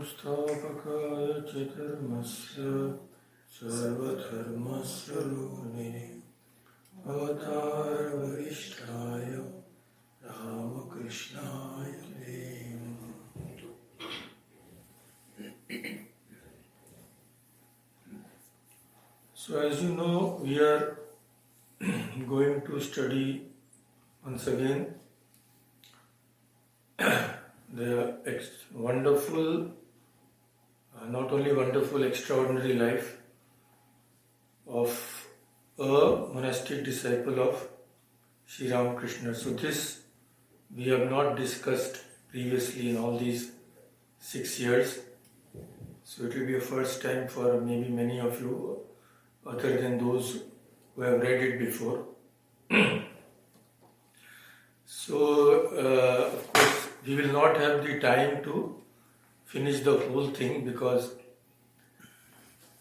संस्थापकाय च धर्मस्य सर्वधर्मस्वरूपिणे अवतारवरिष्ठाय रामकृष्णाय ते नमः। So as you know, we are going to study once again the wonderful, not only wonderful, extraordinary life of a monastic disciple of Sri Ramakrishna. So this we have not discussed previously in all these 6 years. So it will be a first time for maybe many of you, other than those who have read it before. So, of course, we will not have the time to finish the whole thing because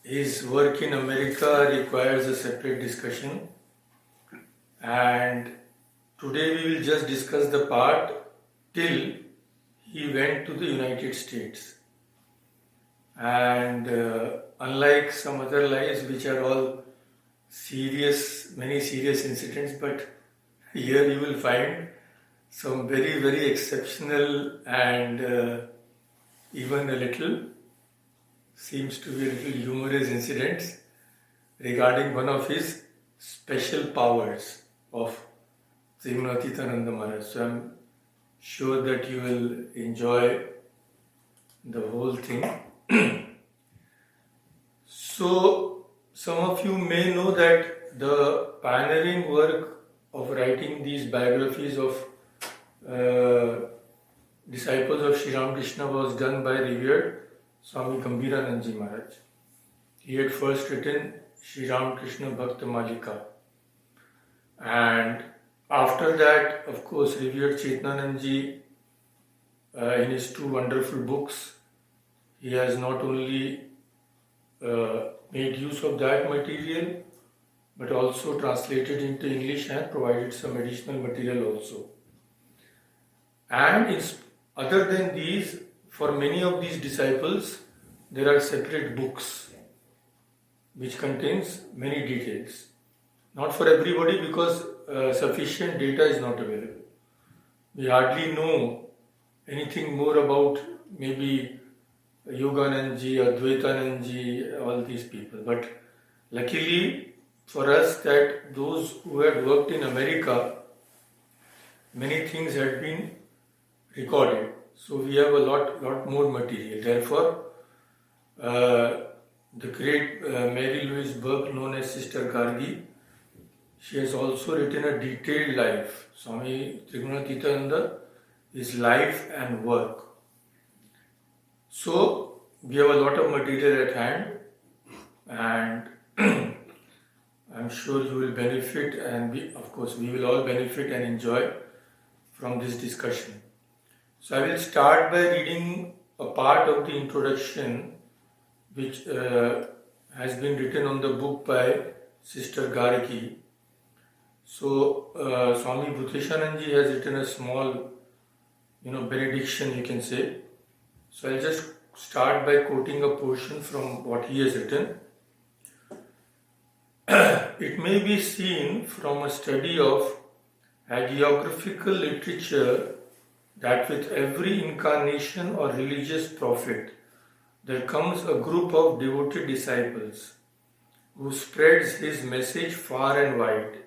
his work in America requires a separate discussion. And today we will just discuss the part till he went to the United States. And unlike some other lives which are all serious, many serious incidents, but here you will find some very, very exceptional and even a little, seems to be a little humorous incidents regarding one of his special powers of Trigunatitananda Maharaj. So I'm sure that you will enjoy the whole thing. So some of you may know that the pioneering work of writing these biographies of disciples of Sri Ramakrishna was done by revered Swami Gambhiranandji Maharaj. He had first written Sri Ramakrishna Bhakta Malika, and after that, of course, revered Chetananandji in his 2 wonderful books, he has not only made use of that material but also translated into English and provided some additional material also. And other than these, for many of these disciples, there are separate books which contains many details. Not for everybody because sufficient data is not available. We hardly know anything more about maybe Yoganandji, Advaitanandji, all these people. But luckily for us that those who had worked in America, many things had been recorded. So we have a lot more material. Therefore, the great Mary Louise Burke, known as Sister Gargi, she has also written a detailed life. Swami Trigunatitananda, his life and work. So we have a lot of material at hand, and I'm sure you will benefit, and we will all benefit and enjoy from this discussion. So I will start by reading a part of the introduction which has been written on the book by Sister Gargi. So Swami Bhuteshanandji has written a small, benediction, you can say. So I'll just start by quoting a portion from what he has written. It may be seen from a study of hagiographical literature that with every incarnation or religious prophet, there comes a group of devoted disciples who spreads his message far and wide.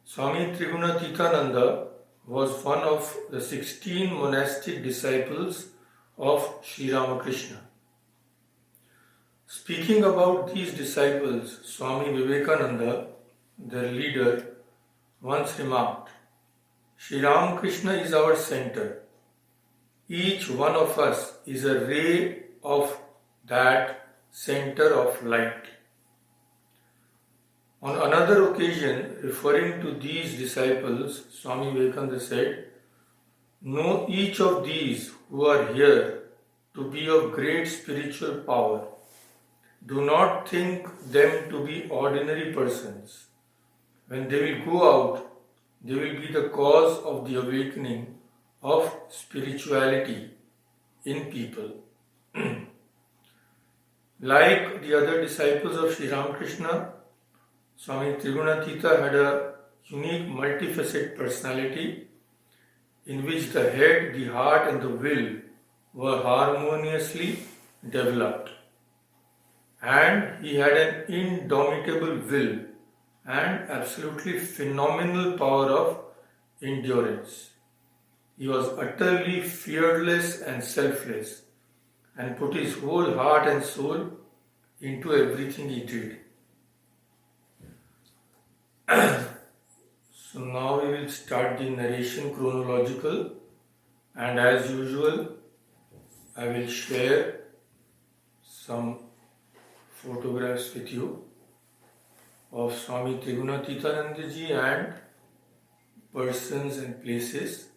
Swami Trigunatitananda was one of the 16 monastic disciples of Sri Ramakrishna. Speaking about these disciples, Swami Vivekananda, their leader, once remarked, Sri Ramakrishna is our center. Each one of us is a ray of that center of light. On another occasion, referring to these disciples, Swami Vivekananda said, know each of these who are here to be of great spiritual power. Do not think them to be ordinary persons. When they will go out, they will be the cause of the awakening of spirituality in people. Like the other disciples of Sri Ramakrishna, Swami Trigunatita had a unique multifaceted personality in which the head, the heart and the will were harmoniously developed. And he had an indomitable will and absolutely phenomenal power of endurance. He was utterly fearless and selfless and put his whole heart and soul into everything he did. So now we will start the narration chronological, and as usual I will share some photographs with you of Swami Trigunatitananda ji and persons and places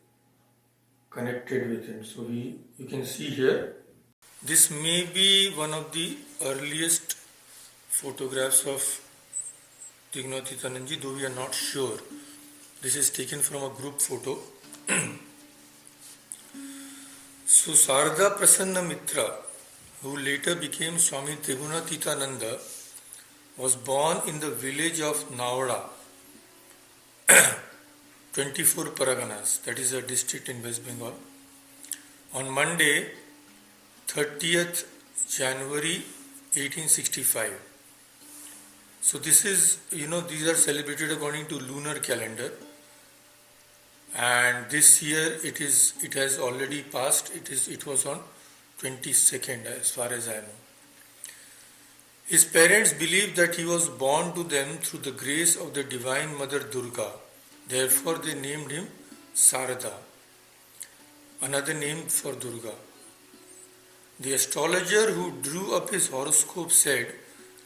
connected with him. So you can see here, this may be one of the earliest photographs of Trigunatitananda ji, though we are not sure. This is taken from a group photo. So Sarada Prasanna Mitra, who later became Swami Trigunatitananda, was born in the village of Navada, 24 Paraganas, that is a district in West Bengal, on Monday, 30th January 1865. So this is, these are celebrated according to lunar calendar, and this year it has already passed. It was on 22nd, as far as I know. His parents believed that he was born to them through the grace of the Divine Mother Durga. Therefore they named him Sarada, another name for Durga. The astrologer who drew up his horoscope said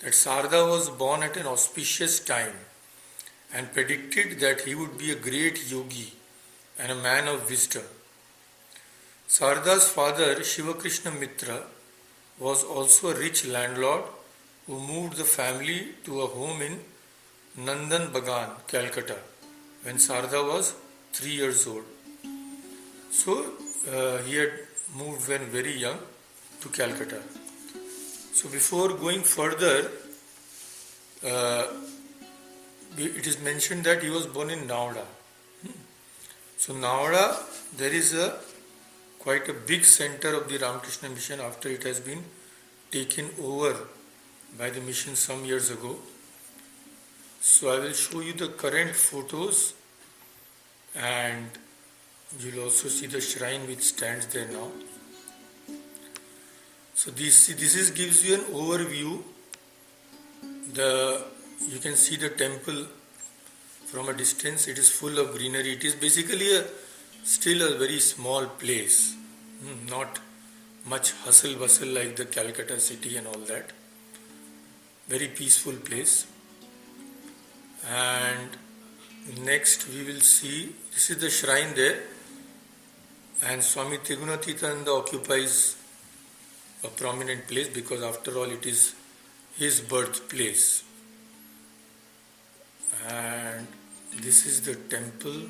that Sarada was born at an auspicious time and predicted that he would be a great yogi and a man of wisdom. Sarada's father, Shivakrishna Mitra, was also a rich landlord who moved the family to a home in Nandan Bagan, Calcutta, when Sarada was 3 years old. So he had moved when very young to Calcutta. So before going further, it is mentioned that he was born in Navada. So Navada, there is quite a big center of the Ramakrishna mission after it has been taken over by the mission some years ago. So I will show you the current photos, and you will also see the shrine which stands there now. So this gives you an overview. You can see the temple from a distance. It is full of greenery. It is basically still a very small place, not much hustle bustle like the Calcutta city and all that. Very peaceful place. And next we will see, this is the shrine there, and Swami Trigunatitananda occupies a prominent place because after all it is his birthplace. And this is the temple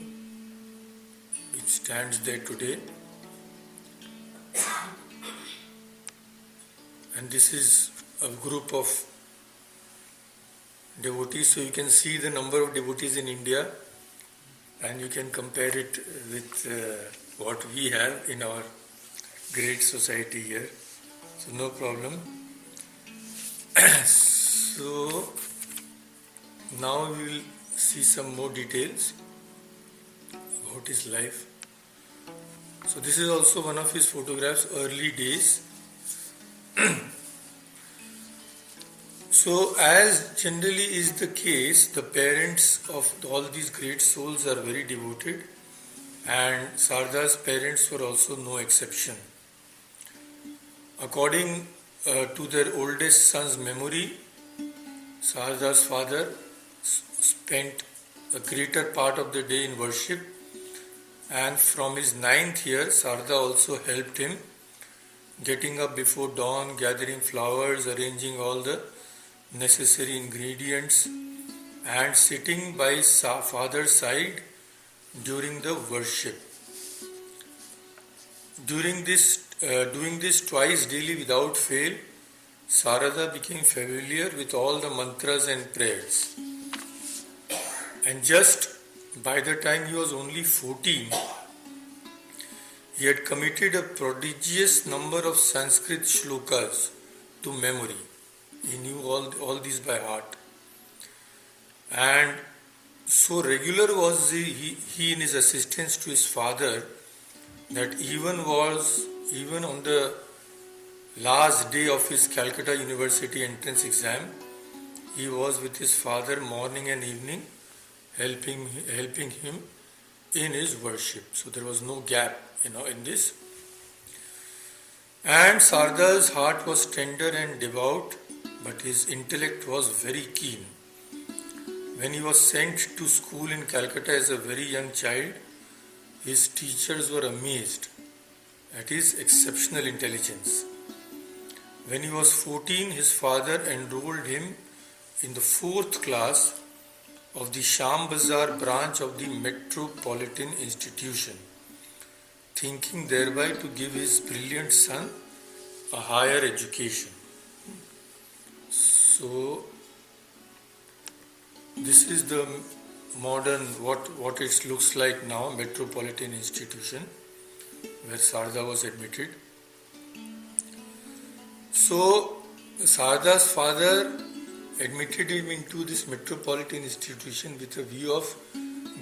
which stands there today, and this is a group of devotees. So you can see the number of devotees in India, and you can compare it with what we have in our great society here. So no problem. So now we will see some more details about his life. So this is also one of his photographs, early days. So as generally is the case, the parents of all these great souls are very devoted, and Sarada's parents were also no exception. According to their oldest son's memory, Sarada's father spent a greater part of the day in worship, and from his 9th year, Sarada also helped him, getting up before dawn, gathering flowers, arranging all the necessary ingredients, and sitting by his father's side during the worship. During this doing this twice daily without fail, Sarada became familiar with all the mantras and prayers. And just by the time he was only 14, he had committed a prodigious number of Sanskrit shlokas to memory. He knew all these by heart. And so regular was he in his assistance to his father that even on the last day of his Calcutta University entrance exam, he was with his father morning and evening, helping him in his worship. So there was no gap, in this. And Sarda's heart was tender and devout, but his intellect was very keen. When he was sent to school in Calcutta as a very young child, his teachers were amazed at his exceptional intelligence. When he was 14, his father enrolled him in the 4th class of the Sham Bazar branch of the Metropolitan Institution, thinking thereby to give his brilliant son a higher education. So, this is the modern, what it looks like now, Metropolitan Institution, where Sarda was admitted. So, Sarda's father admitted him into this Metropolitan Institution with a view of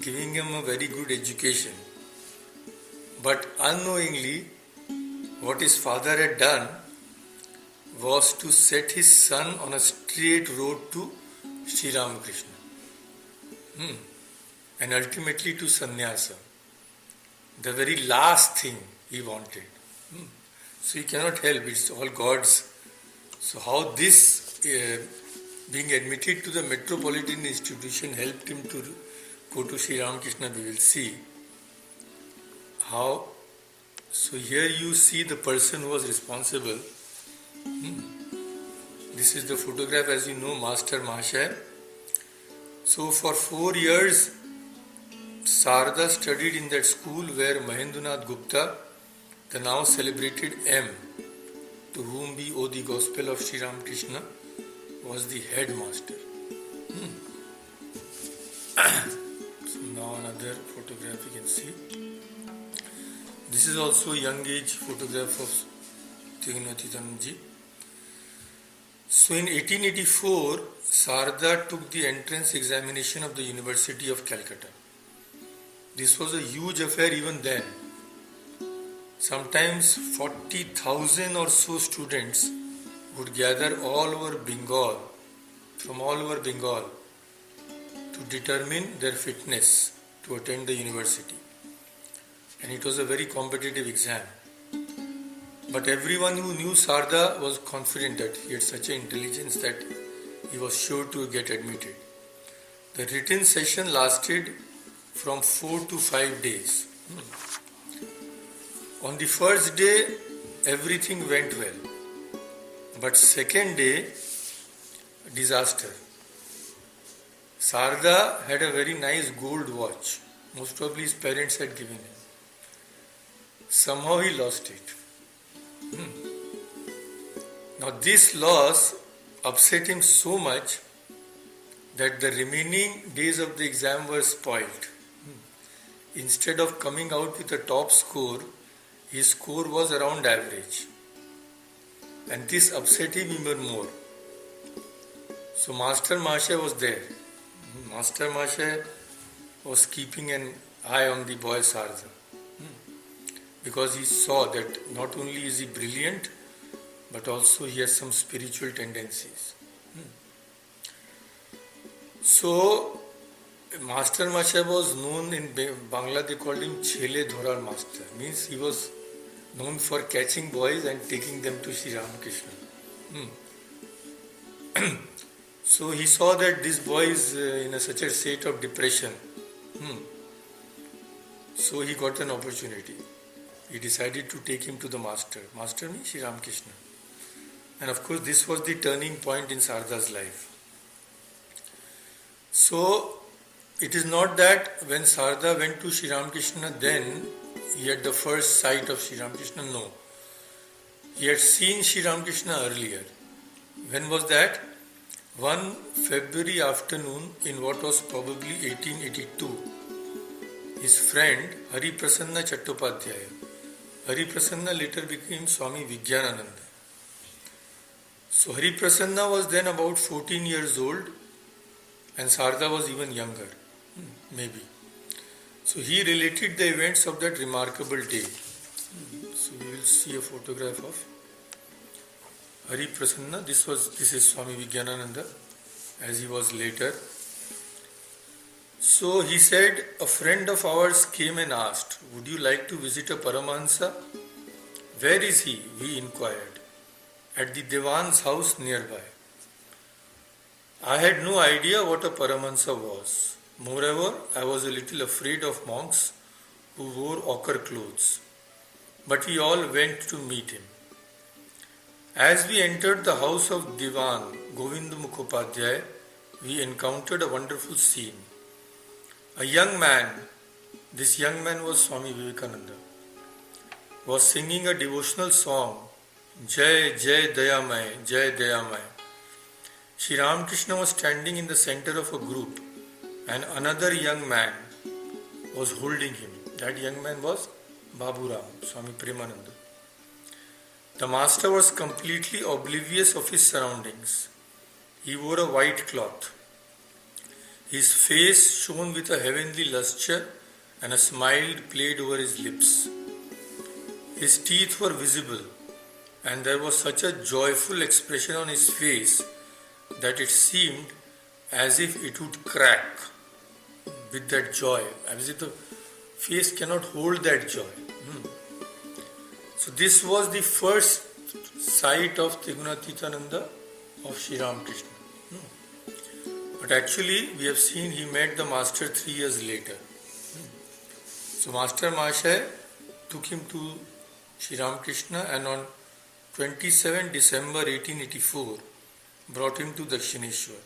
giving him a very good education. But unknowingly, what his father had done was to set his son on a straight road to Sri Ramakrishna. And ultimately to sannyasa. The very last thing he wanted. So he cannot help, it's all God's. So how this being admitted to the Metropolitan Institution helped him to go to Sri Ramakrishna, we will see. How? So here you see the person who was responsible. This is the photograph, as you know, Master Mahashaya. So for 4 years, Sarda studied in that school where Mahendranath Gupta, the now celebrated M, to whom we owe the gospel of Sri Ramakrishna, was the headmaster. So now another photograph you can see. This is also a young age photograph of Trigunatitananda. So in 1884, Sarda took the entrance examination of the University of Calcutta. This was a huge affair even then. Sometimes 40,000 or so students would gather from all over Bengal, to determine their fitness to attend the university. And it was a very competitive exam. But everyone who knew Sarda was confident that he had such an intelligence that he was sure to get admitted. The written session lasted from 4 to 5 days. On the first day, everything went well. But second day, disaster. Sarda had a very nice gold watch. Most probably his parents had given him. Somehow he lost it. Now this loss upset him so much that the remaining days of the exam were spoiled. Instead of coming out with a top score, his score was around average. And this upset him even more. So Master Mahashaya was there. Master Mahashaya was keeping an eye on the boy Sarda. Because he saw that not only is he brilliant, but also he has some spiritual tendencies. So, Master Mahashaya was known in Bangla, they called him Chele Dhorar Master. Means he was known for catching boys and taking them to Sri Ramakrishna. So he saw that this boy is in such a state of depression. So he got an opportunity. He decided to take him to the master. Master means Sri Ramakrishna. And of course this was the turning point in Sarda's life. So it is not that when Sarda went to Sri Ramakrishna then he had the first sight of Sri Ramakrishna. No. He had seen Sri Ramakrishna earlier. When was that? One February afternoon in what was probably 1882. His friend Hari Prasanna Chattopadhyaya. Hari Prasanna later became Swami Vijnanananda. So Hari Prasanna was then about 14 years old and Sarda was even younger, maybe. So he related the events of that remarkable day. So we will see a photograph of Hari Prasanna. This is Swami Vijnanananda as he was later. So he said, a friend of ours came and asked, would you like to visit a Paramahansa? Where is he? We inquired. At the Devan's house nearby. I had no idea what a Paramahansa was. Moreover, I was a little afraid of monks who wore ochre clothes. But we all went to meet him. As we entered the house of Divan Govinda Mukhopadhyay, we encountered a wonderful scene. A young man, this young man was Swami Vivekananda, was singing a devotional song, Jai Jai Dayamay, Jai Dayamay. Sri Ramakrishna was standing in the center of a group and another young man was holding him. That young man was Babu Ram, Swami Premananda. The master was completely oblivious of his surroundings. He wore a white cloth. His face shone with a heavenly lustre and a smile played over his lips. His teeth were visible and there was such a joyful expression on his face that it seemed as if it would crack with that joy, as if the face cannot hold that joy. So this was the first sight of Trigunatitananda of Sri Ramakrishna. But actually we have seen he met the master 3 years later. So Master Mahasaya took him to Sri Ramakrishna and on 27 December 1884 brought him to Dakshineshwar.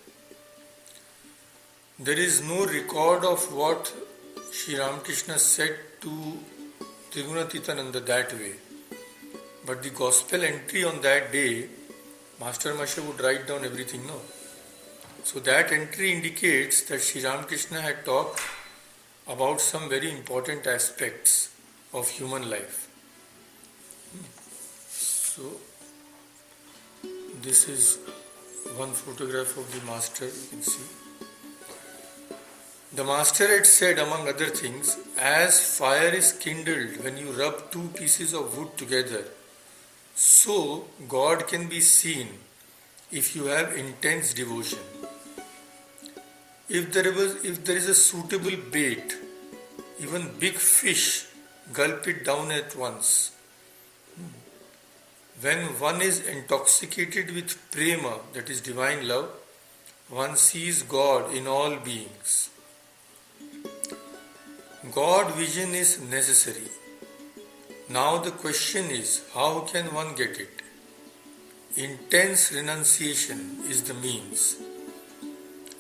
There is no record of what Sri Ramakrishna said to Trigunatitananda that way. But the gospel entry on that day, Master Mahasaya would write down everything, no? So that entry indicates that Sri Ramakrishna had talked about some very important aspects of human life. So this is one photograph of the master, you can see. The master had said, among other things, as fire is kindled when you rub two pieces of wood together, so God can be seen if you have intense devotion. If there is a suitable bait, even big fish gulp it down at once. When one is intoxicated with prema, that is divine love, one sees God in all beings. God vision is necessary. Now the question is, how can one get it? Intense renunciation is the means.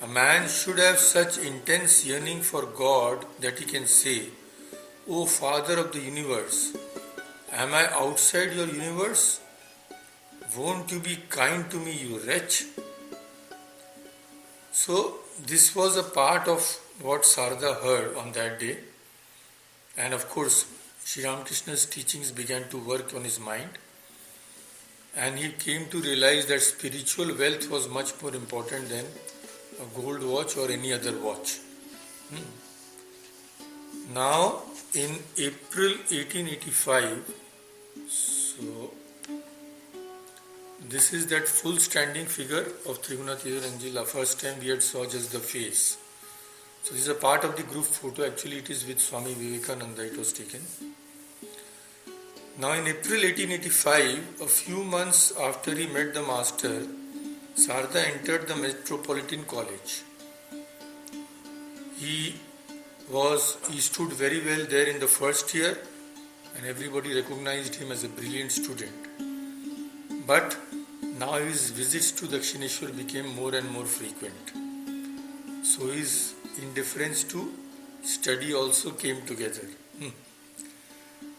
A man should have such intense yearning for God that he can say, O Father of the universe, am I outside your universe? Won't you be kind to me, you wretch? So this was a part of what Sarda heard on that day. And of course, Sri Ramakrishna's teachings began to work on his mind. And he came to realize that spiritual wealth was much more important than a gold watch or any other watch. Now, in April 1885, so this is that full standing figure of Trigunatitananda. First time we had saw just the face. So this is a part of the group photo. Actually it is with Swami Vivekananda it was taken. Now in April 1885, a few months after he met the master, Sarda entered the Metropolitan College. He stood very well there in the first year and everybody recognized him as a brilliant student. But now his visits to Dakshineshwar became more and more frequent. So his indifference to study also came together.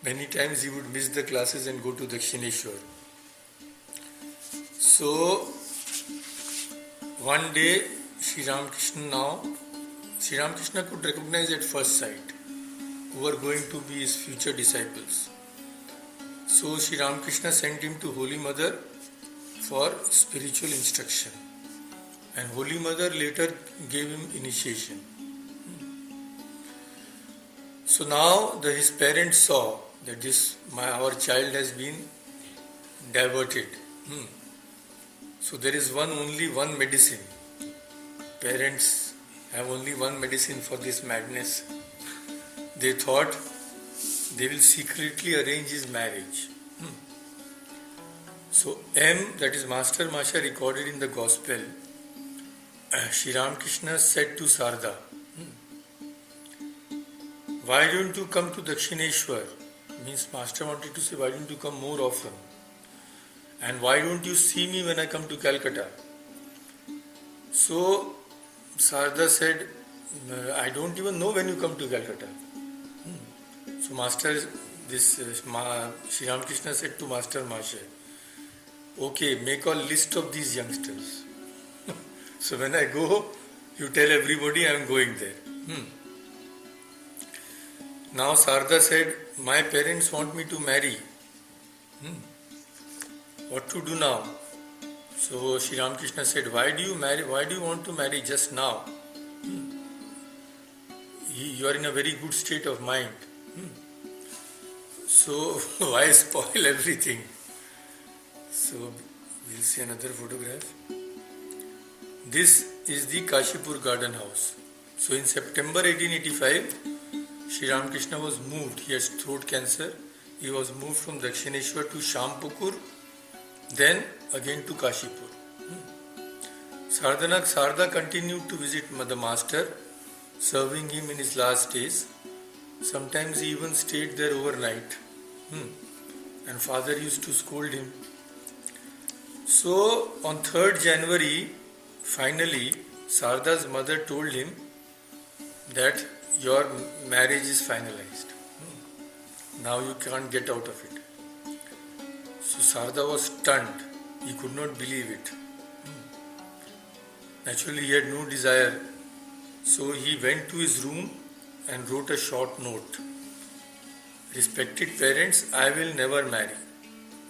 Many times he would miss the classes and go to Dakshineshwar. So one day Sri Ramakrishna could recognize at first sight who were going to be his future disciples. So Sri Ramakrishna sent him to Holy Mother for spiritual instruction, and Holy Mother later gave him initiation. So now his parents saw that our child has been diverted. So there is only one medicine. Parents have only one medicine for this madness. They thought they will secretly arrange his marriage. So that is Master Masha recorded in the Gospel, Sri Ramakrishna said to Sarda, why don't you come to Dakshineshwar? Means Master wanted to say, why don't you come more often? And why don't you see me when I come to Calcutta? So Sarda said, I don't even know when you come to Calcutta. So Sri Ramakrishna said to Master Masha, okay, make a list of these youngsters. So when I go, you tell everybody I am going there. Now Sarda said, my parents want me to marry. What to do now? So Sri Ramakrishna said, why do you want to marry just now? You are in a very good state of mind. So why spoil everything? So we'll see another photograph. This is the Kashipur Garden House. So in September 1885, Sri Ramakrishna was moved. He has throat cancer. He was moved from Dakshineshwar to Shampukur, then again to Kashipur. Sarda continued to visit the master, serving him in his last days. Sometimes he even stayed there overnight. And father used to scold him. So on 3rd January, finally, Sarda's mother told him that your marriage is finalized. Now you can't get out of it. So Sarda was stunned. He could not believe it. Naturally, he had no desire. So he went to his room and wrote a short note. Respected parents, I will never marry.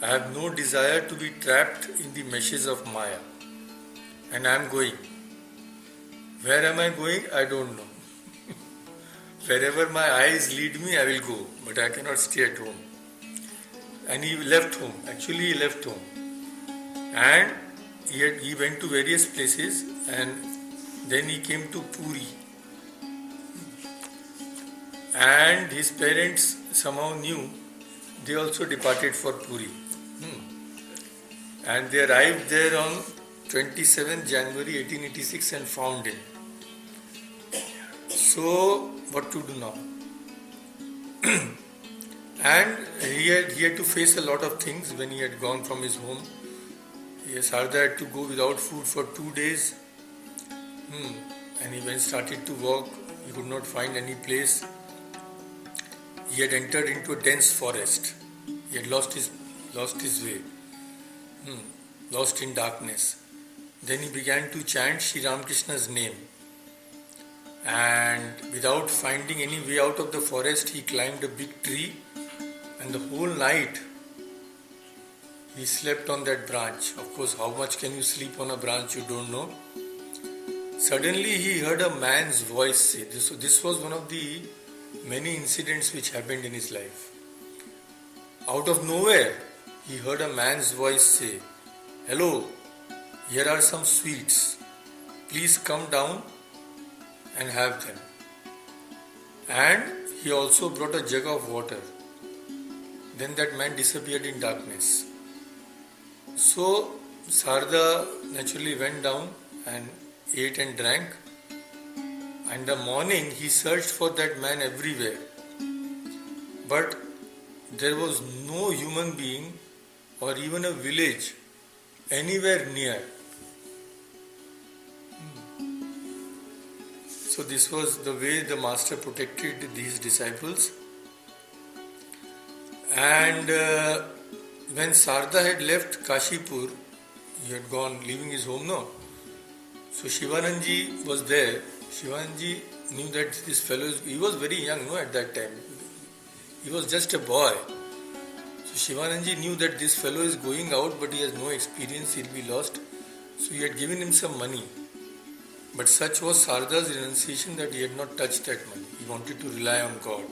I have no desire to be trapped in the meshes of Maya. And I am going. Where am I going? I don't know. Wherever my eyes lead me, I will go. But I cannot stay at home. And he left home. Actually, he left home. And he went to various places, and then he came to Puri. And his parents somehow knew. They also departed for Puri. And they arrived there on 27th January 1886 and found him. So, what to do now? And he had to face a lot of things when he had gone from his home. Sarda had to go without food for 2 days. And he started to walk. He could not find any place. He had entered into a dense forest. He had lost his way. Lost in darkness. Then he began to chant Sri Ramakrishna's name. And without finding any way out of the forest, he climbed a big tree, and the whole night he slept on that branch. Of course, how much can you sleep on a branch, you don't know. Suddenly he heard a man's voice say, this was one of the many incidents which happened in his life. Out of nowhere, he heard a man's voice say, hello, here are some sweets. Please come down and have them. And he also brought a jug of water. Then that man disappeared in darkness. So Sarda naturally went down and ate and drank. And in the morning he searched for that man everywhere. But there was no human being or even a village anywhere near. So this was the way the master protected these disciples. And when Sarda had left Kashipur, He had gone, leaving his home, no? So Shivananji was there. Shivananji knew that this fellow, he was very young, no, at that time. He was just a boy. So Shivananji knew that this fellow is going out, but he has no experience, he'll be lost. So he had given him some money. But such was Sarada's renunciation that he had not touched that money. He wanted to rely on God.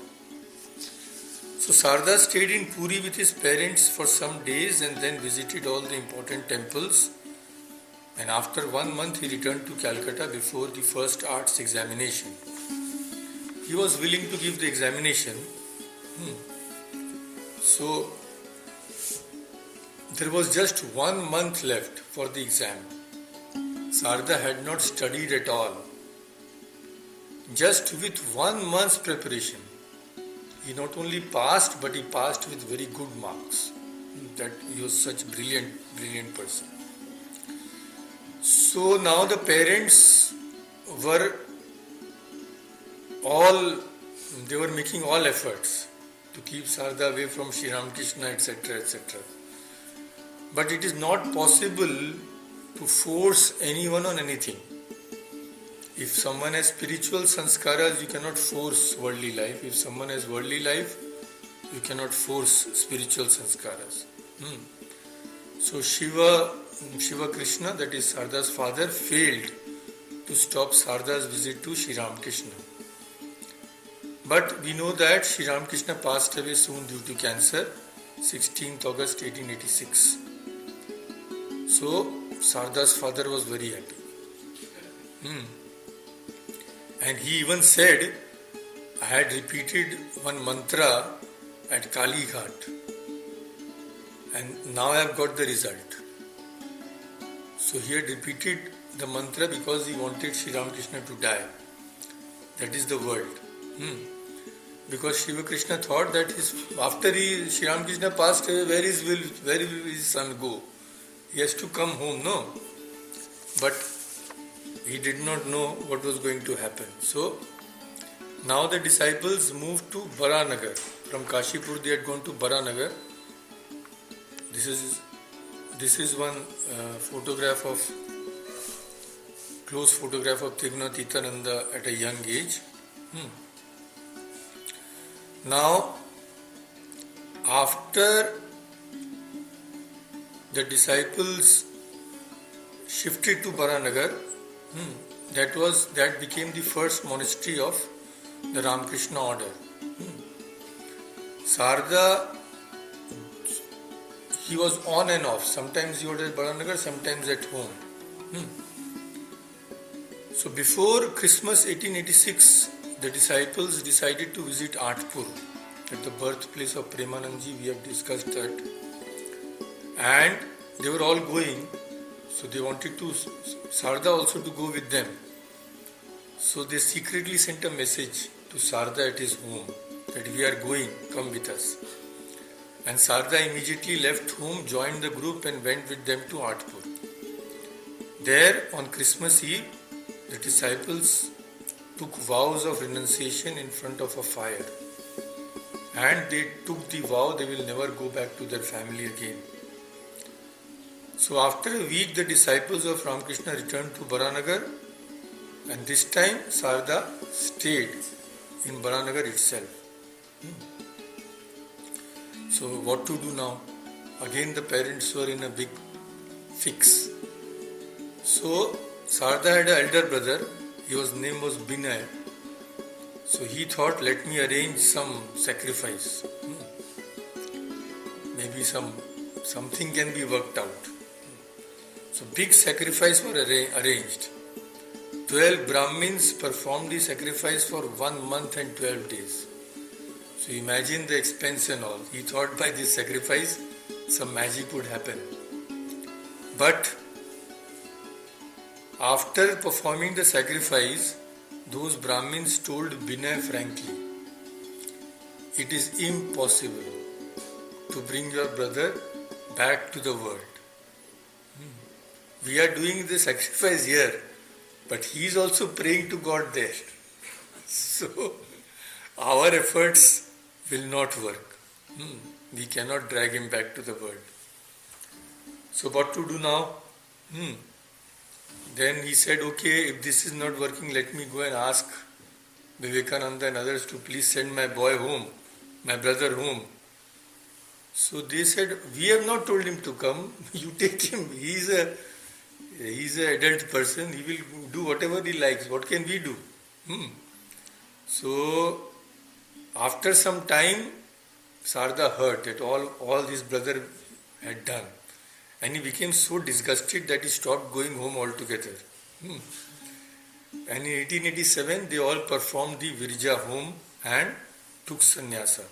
So Sarada stayed in Puri with his parents for some days and then visited all the important temples. And after 1 month he returned to Calcutta before the first arts examination. He was willing to give the examination. So there was just 1 month left for the exam. Sarada had not studied at all. Just with 1 month's preparation, he not only passed, but he passed with very good marks. That he was such a brilliant person. So now the parents were making all efforts to keep Sarada away from Sri Ramakrishna, etc., etc. But it is not possible to force anyone on anything. If someone has spiritual sanskaras, you cannot force worldly life. If someone has worldly life, you cannot force spiritual sanskaras. So Shiva Krishna, that is Sarada's father, failed to stop Sarada's visit to Sri Ramakrishna. But we know that Sri Ramakrishna passed away soon due to cancer, 16th August 1886. So Sarada's father was very happy. And he even said, I had repeated one mantra at Kali Ghat and now I have got the result. So he had repeated the mantra because he wanted Sri Ramakrishna to die. That is the world. Because Shiva Krishna thought that after Sri Ramakrishna passed away, where will his son go? He has to come home, no? But he did not know what was going to happen. So now the disciples moved to Baranagar. From Kashipur they had gone to Baranagar. This is one close photograph of Trigunatitananda at a young age. Now, after the disciples shifted to Baranagar, that became the first monastery of the Ramakrishna order. Sarada, he was on and off. Sometimes he was at Baranagar, sometimes at home. So before Christmas 1886, the disciples decided to visit Atpur, at the birthplace of Premanandji. We have discussed that. And they were all going, so they wanted Sarada also to go with them. So they secretly sent a message to Sarada at his home that we are going, come with us. And Sarada immediately left home, joined the group and went with them to Atpur. There on Christmas Eve, the disciples took vows of renunciation in front of a fire. And they took the vow they will never go back to their family again. So after a week, the disciples of Ramakrishna returned to Baranagar, and this time Sarada stayed in Baranagar itself. So what to do now? Again the parents were in a big fix. So Sarada had an elder brother, his name was Binay. So he thought, let me arrange some sacrifice. Maybe something can be worked out. So big sacrifice were arranged. 12 Brahmins performed the sacrifice for 1 month and 12 days. So imagine the expense and all. He thought by this sacrifice some magic would happen. But after performing the sacrifice, those Brahmins told Binay frankly, it is impossible to bring your brother back to the world. We are doing the sacrifice here, but he is also praying to God there. So our efforts will not work. We cannot drag him back to the world. So what to do now? Hmm. Then he said, okay, if this is not working, let me go and ask Vivekananda and others to please send my boy home, my brother home. So they said, we have not told him to come, you take him. He is an adult person, he will do whatever he likes. What can we do? So after some time, Sarda heard that all his brother had done. And he became so disgusted that he stopped going home altogether. And in 1887, they all performed the Virja home and took sannyasa.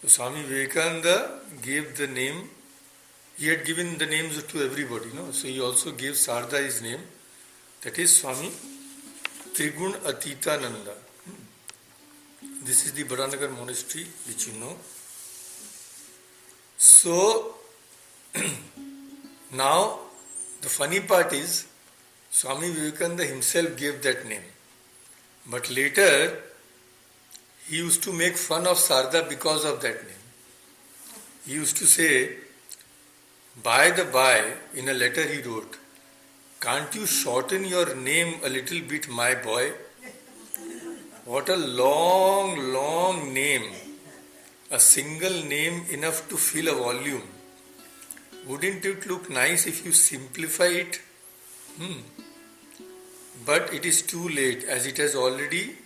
So Swami Vivekananda gave the name, he had given the names to everybody, no? So he also gave Sarda his name, that is Swami Trigunatitananda. This is the Baranagar monastery, which you know. So, now the funny part is, Swami Vivekananda himself gave that name. But later, he used to make fun of Sarda because of that name. He used to say, by the by, in a letter he wrote, can't you shorten your name a little bit, my boy? What a long, long name. A single name enough to fill a volume. Wouldn't it look nice if you simplify it? But it is too late, as it has already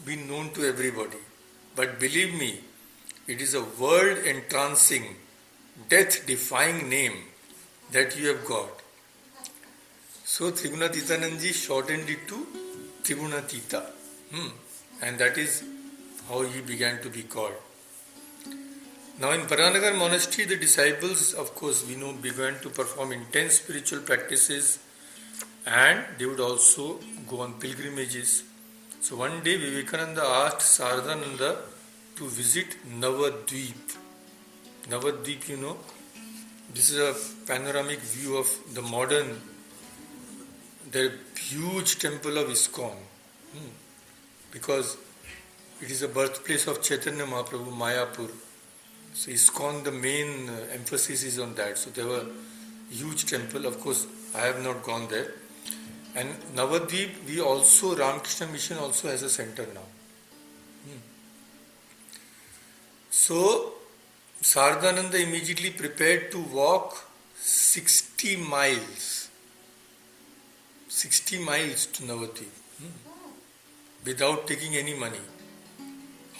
been known to everybody. But believe me, it is a world-entrancing, death-defying name that you have got. So Trigunatitananda shortened it to Trigunatita. And that is how he began to be called. Now in Paranagar monastery, the disciples, of course, we know, began to perform intense spiritual practices, and they would also go on pilgrimages. So one day Vivekananda asked Sardananda to visit Navadvip. Navadvip, you know, this is a panoramic view of the huge temple of ISKCON. Because it is the birthplace of Chaitanya Mahaprabhu, Mayapur. So ISKCON, the main emphasis is on that. So there were huge temple. Of course, I have not gone there. And Navadvip, Ramakrishna Mission also has a center now. So Sardananda immediately prepared to walk 60 miles. 60 miles to Navadvip. Without taking any money.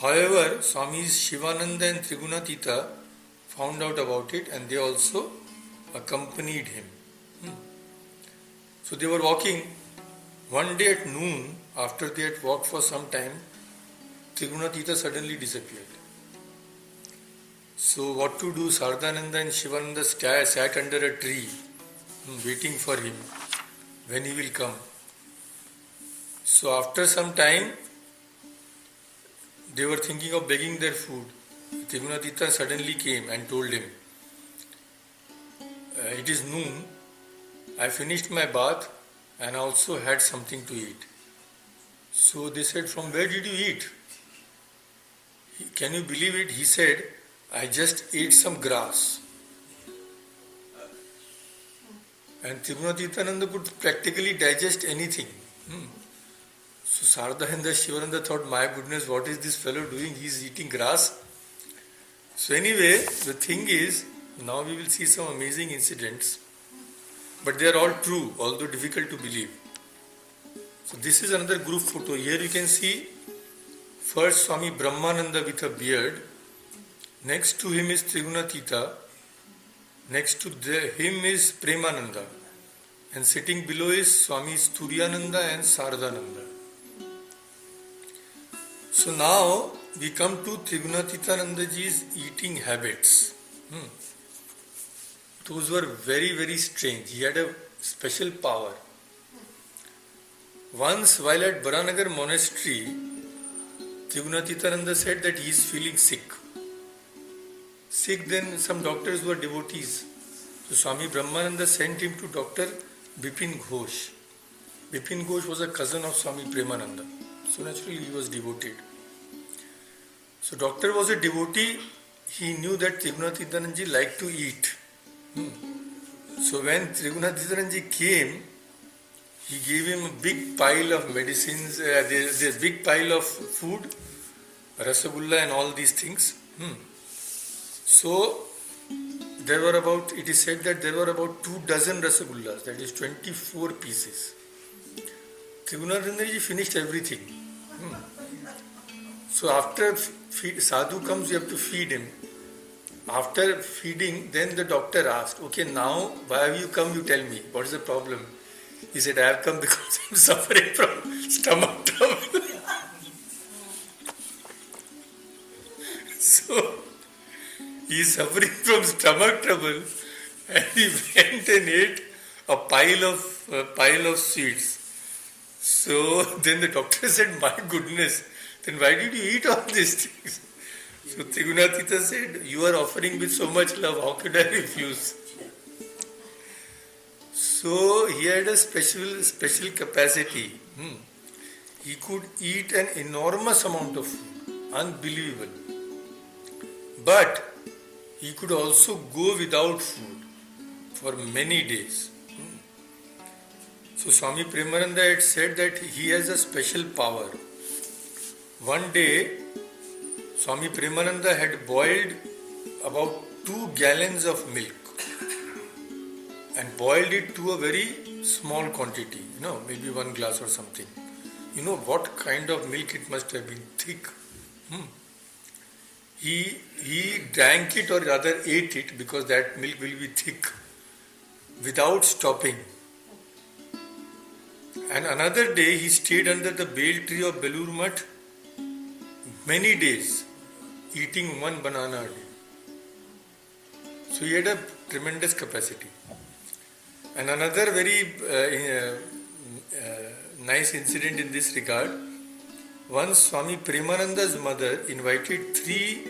However, Swamis Shivananda and Trigunatita found out about it and they also accompanied him. So they were walking. One day at noon, after they had walked for some time, Trigunatita suddenly disappeared. So what to do? Sardananda and Shivananda sat under a tree, waiting for him, when he will come. So after some time, they were thinking of begging their food. Trigunatita suddenly came and told him, it is noon, I finished my bath and also had something to eat. So they said, from where did you eat? Can you believe it? He said, I just ate some grass. And Trigunatitananda could practically digest anything. So Sardananda Shivananda thought, my goodness, what is this fellow doing? He is eating grass. So anyway, the thing is, now we will see some amazing incidents. But they are all true, although difficult to believe. So this is another group photo. Here you can see first Swami Brahmananda with a beard. Next to him is Trigunatita. Next to him is Premananda. And sitting below is Swami Turyananda and Sardananda. So now we come to Trigunatitanandaji's eating habits. Those were very, very strange. He had a special power. Once while at Baranagar monastery, Trigunatitananda said that he is feeling sick. Then some doctors were devotees. So Swami Brahmananda sent him to Dr. Bipin Ghosh. Bipin Ghosh was a cousin of Swami Premananda. So naturally he was devoted. So doctor was a devotee. He knew that Trigunatitananda liked to eat. So when Trigunatitananda came, he gave him a big pile of medicines, this big pile of food, rasagulla and all these things. So there were about, it is said that there were about 24 rasagullas, that is 24 pieces. Trigunatitananda finished everything. So after sadhu comes, you have to feed him. After feeding, then the doctor asked, okay, now why have you come, you tell me, what is the problem? He said, I have come because I am suffering from stomach trouble. So he is suffering from stomach trouble and he went and ate a pile of sweets. So then the doctor said, my goodness, then why did you eat all these things? So Trigunatita said, you are offering with so much love, how could I refuse? So he had a special capacity. He could eat an enormous amount of food, unbelievable. But he could also go without food for many days. So Swami Premananda had said that he has a special power. One day, Swami Premananda had boiled about 2 gallons of milk and boiled it to a very small quantity, maybe 1 glass or something. You know what kind of milk it must have been, thick. He drank it, or rather ate it, because that milk will be thick, without stopping. And another day he stayed under the bale tree of Belur Mutt many days, eating 1 banana a day. So he had a tremendous capacity. And another very nice incident in this regard, once Swami Premananda's mother invited 3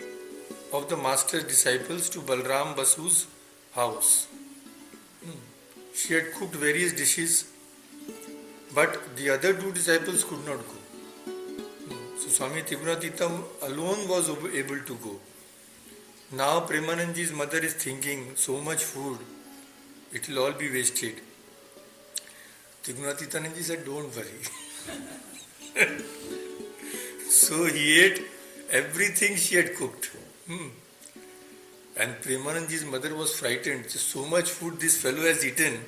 of the master's disciples to Balram Basu's house. She had cooked various dishes, but the other 2 disciples could not go. So Swami Trigunatitam alone was able to go. Now Premananda's mother is thinking, so much food, it will all be wasted. Trigunatitananda said, don't worry. So he ate everything she had cooked. And Premananda's mother was frightened. So much food this fellow has eaten.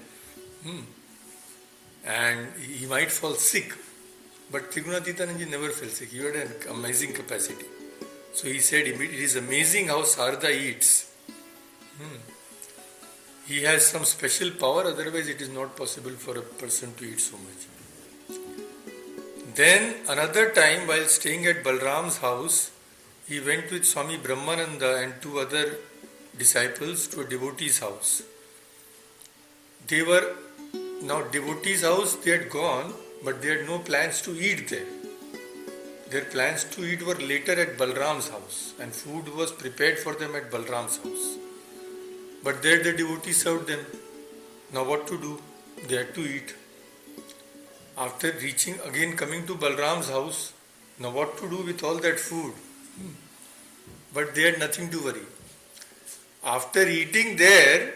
And he might fall sick. But Trigunatitananda never fell sick. He had an amazing capacity. So he said, it is amazing how Sarda eats. He has some special power, otherwise it is not possible for a person to eat so much. Then another time, while staying at Balram's house, he went with Swami Brahmananda and 2 other disciples to a devotee's house. They were, now devotee's house they had gone, but they had no plans to eat there. Their plans to eat were later at Balram's house, and food was prepared for them at Balram's house. But there the devotee served them. Now what to do? They had to eat. After coming to Balram's house, now what to do with all that food? But they had nothing to worry. After eating there,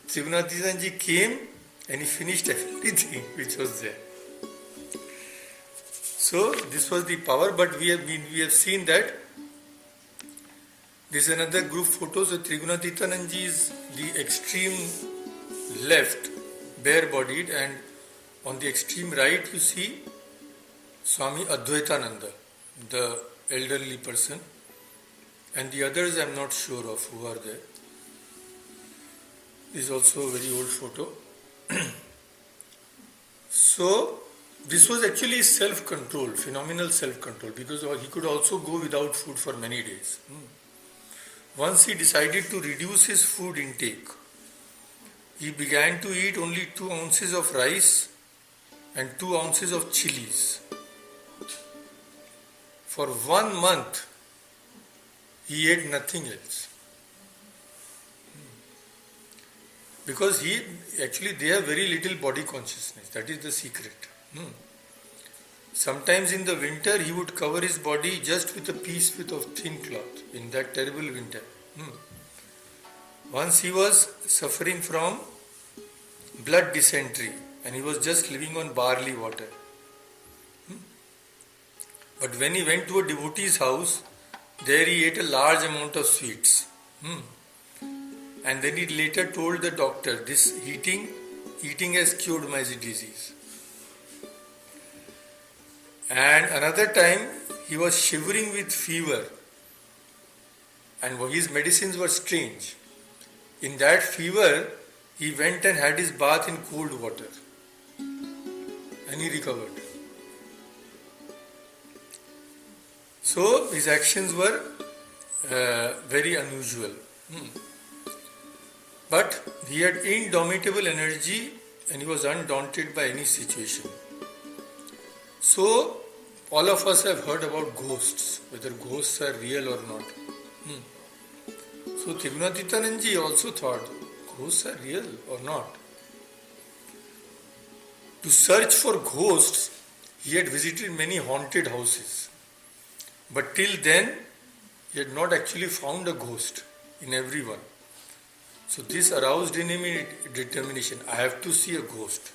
Trigunatitananda came and he finished everything which was there. So this was the power, but we have seen that this is another group photo. So Trigunatitananda is the extreme left, bare-bodied, and on the extreme right you see Swami Advaitananda, the elderly person, and the others I am not sure of who are there. This is also a very old photo. So this was actually self-control, phenomenal self-control, because he could also go without food for many days. Once he decided to reduce his food intake, he began to eat only 2 ounces of rice and 2 ounces of chilies. For 1 month, he ate nothing else. Because they have very little body consciousness. That is the secret. Sometimes in the winter, he would cover his body just with a piece of thin cloth in that terrible winter. Once he was suffering from blood dysentery and he was just living on barley water. But when he went to a devotee's house, there he ate a large amount of sweets. And then he later told the doctor, this eating has cured my disease. And another time, he was shivering with fever and his medicines were strange. In that fever, he went and had his bath in cold water and he recovered. So his actions were very unusual. But he had indomitable energy and he was undaunted by any situation. So all of us have heard about ghosts, whether ghosts are real or not. So Trigunatitananda also thought, ghosts are real or not? To search for ghosts, he had visited many haunted houses. But till then, he had not actually found a ghost in everyone. So this aroused in him a determination. I have to see a ghost.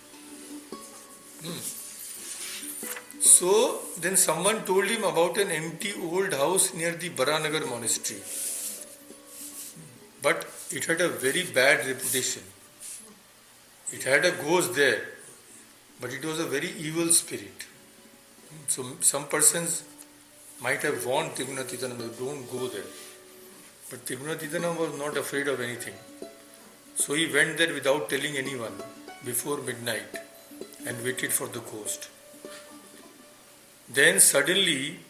So then someone told him about an empty old house near the Baranagar monastery. But it had a very bad reputation. It had a ghost there, but it was a very evil spirit. So some persons might have warned Trigunatitananda, don't go there. But Trigunatitananda was not afraid of anything. So he went there without telling anyone before midnight and waited for the ghost. Then suddenly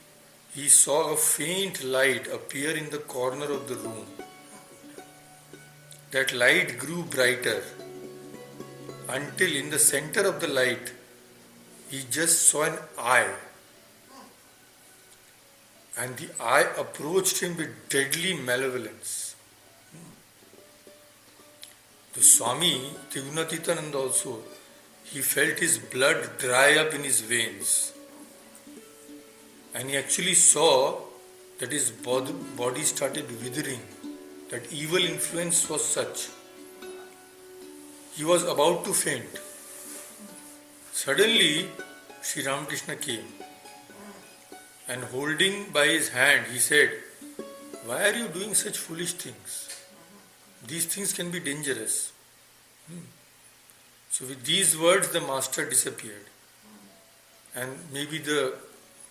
he saw a faint light appear in the corner of the room. That light grew brighter until in the center of the light he just saw an eye. And the eye approached him with deadly malevolence. The Swami Trigunatitananda also, he felt his blood dry up in his veins. And he actually saw that his body started withering. That evil influence was such. He was about to faint. Suddenly, Sri Ramakrishna came. And holding by his hand, he said, why are you doing such foolish things? These things can be dangerous. So with these words, the master disappeared. And maybe the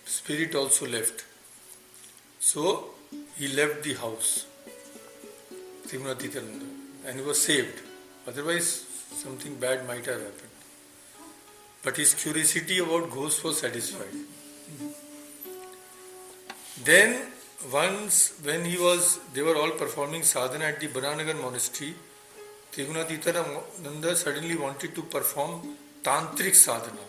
spirit also left. So he left the house, Trigunatitananda, and he was saved. Otherwise, something bad might have happened. But his curiosity about ghosts was satisfied. Then once when they were all performing sadhana at the Baranagar monastery, Trigunatitananda suddenly wanted to perform tantric sadhana.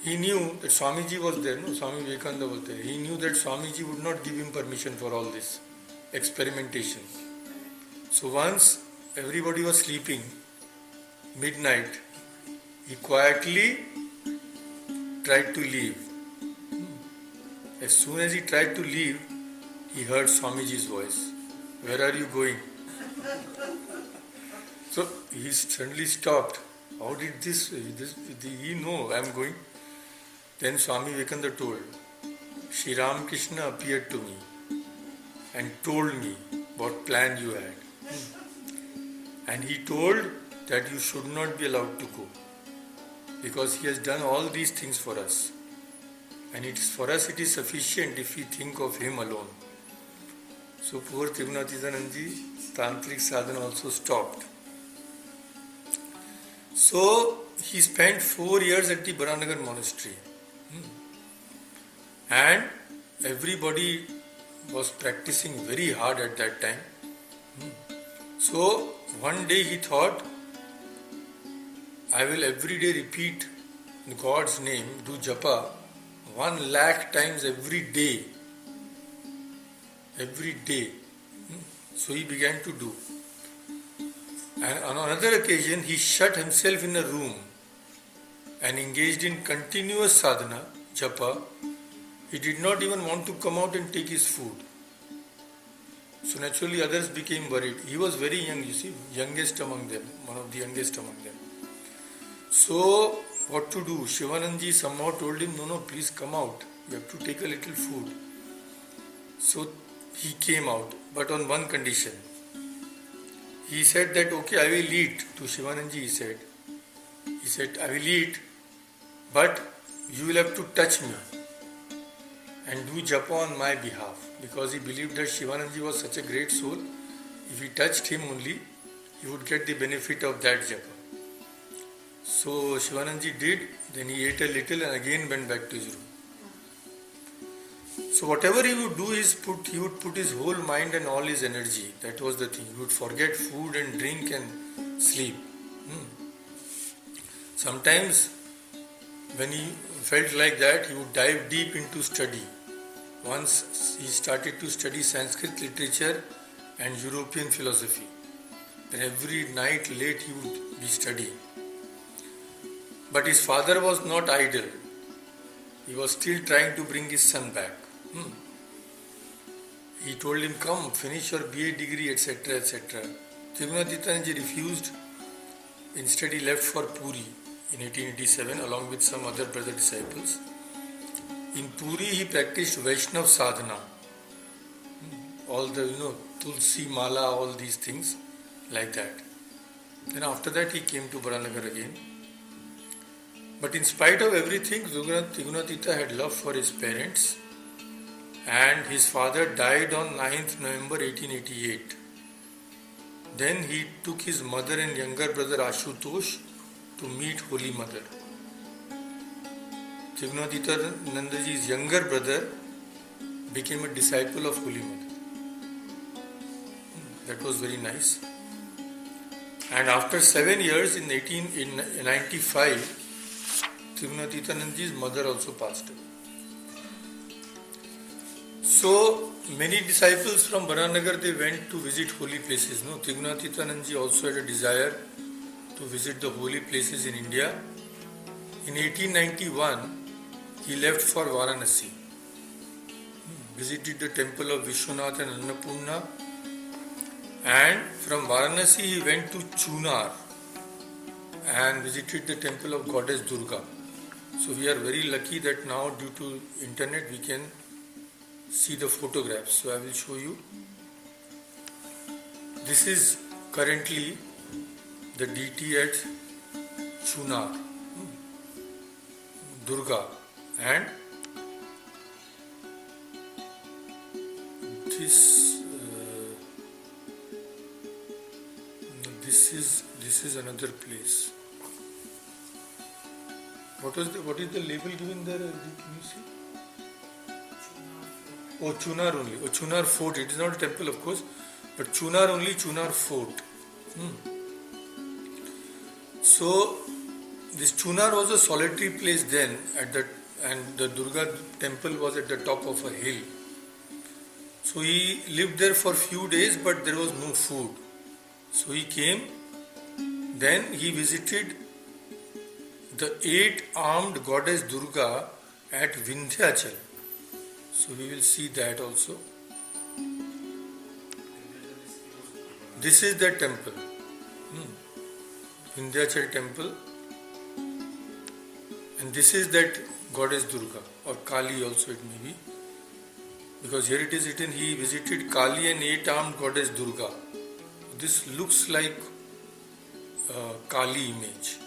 He knew that Swamiji was there, Swami Vivekananda was there. He knew that Swamiji would not give him permission for all this experimentation. So once everybody was sleeping, midnight, he quietly tried to leave. As soon as he tried to leave, he heard Swamiji's voice. Where are you going? So he suddenly stopped. How did he know I am going? Then Swami Vivekananda told, Sri Ramakrishna appeared to me and told me what plan you had. And he told that you should not be allowed to go because he has done all these things for us. And for us it is sufficient if we think of him alone. So poor Trigunatitananda, tantric sadhana also stopped. So he spent 4 years at the Baranagar monastery. And everybody was practicing very hard at that time. So one day he thought, I will every day repeat God's name, do japa 1,00,000 times every day. Every day. So he began to do. And on another occasion, he shut himself in a room and engaged in continuous sadhana, japa. He did not even want to come out and take his food. So naturally others became worried. He was very young, you see, youngest among them, one of the youngest among them. So what to do? Shivananji somehow told him, no, please come out. You have to take a little food. So he came out, but on one condition. He said that, okay, I will eat. To Shivananji he said, I will eat, but you will have to touch me and do japa on my behalf. Because he believed that Shivananji was such a great soul, if he touched him only, he would get the benefit of that japa. So Shivananji did, then he ate a little and again went back to his room. So whatever he would do is he would put his whole mind and all his energy. That was the thing. He would forget food and drink and sleep. Sometimes when he felt like that, he would dive deep into study. Once he started to study Sanskrit literature and European philosophy. Then every night late he would be studying. But his father was not idle. He was still trying to bring his son back. He told him, come, finish your BA degree, etc., etc. Trigunatitananda refused. Instead, he left for Puri in 1887 along with some other brother disciples. In Puri, he practiced Vaishnav sadhana. All the, Tulsi, Mala, all these things like that. Then after that, he came to Baranagar again. But in spite of everything, Trigunatita had love for his parents. And his father died on 9th November 1888. Then he took his mother and younger brother Ashutosh to meet Holy Mother. Trigunatitanandaji's younger brother became a disciple of Holy Mother. That was very nice. And after 7 years, in 1895, Trigunatitanandaji's mother also passed away. So many disciples from Baranagar, they went to visit holy places. Trigunatitanandaji also had a desire to visit the holy places in India. In 1891, he left for Varanasi. Visited the temple of Vishwanath and Annapurna. And from Varanasi, he went to Chunar and visited the temple of goddess Durga. So we are very lucky that now, due to internet, we can see the photographs. So I will show you. This is currently the deity at Chunar, Durga, and this is another place. What is the label given there? Can you see? Oh, Chunar only. Oh, Chunar Fort. It is not a temple, of course, but Chunar only, Chunar Fort. So, this Chunar was a solitary place then, and the Durga temple was at the top of a hill. So he lived there for few days, but there was no food. So he came. Then he visited the 8-armed goddess Durga at Vindhyachal. So we will see that also. This is the temple. Vindhyachal temple. And this is that goddess Durga, or Kali also it may be. Because here it is written, he visited Kali and 8-armed goddess Durga. This looks like Kali image.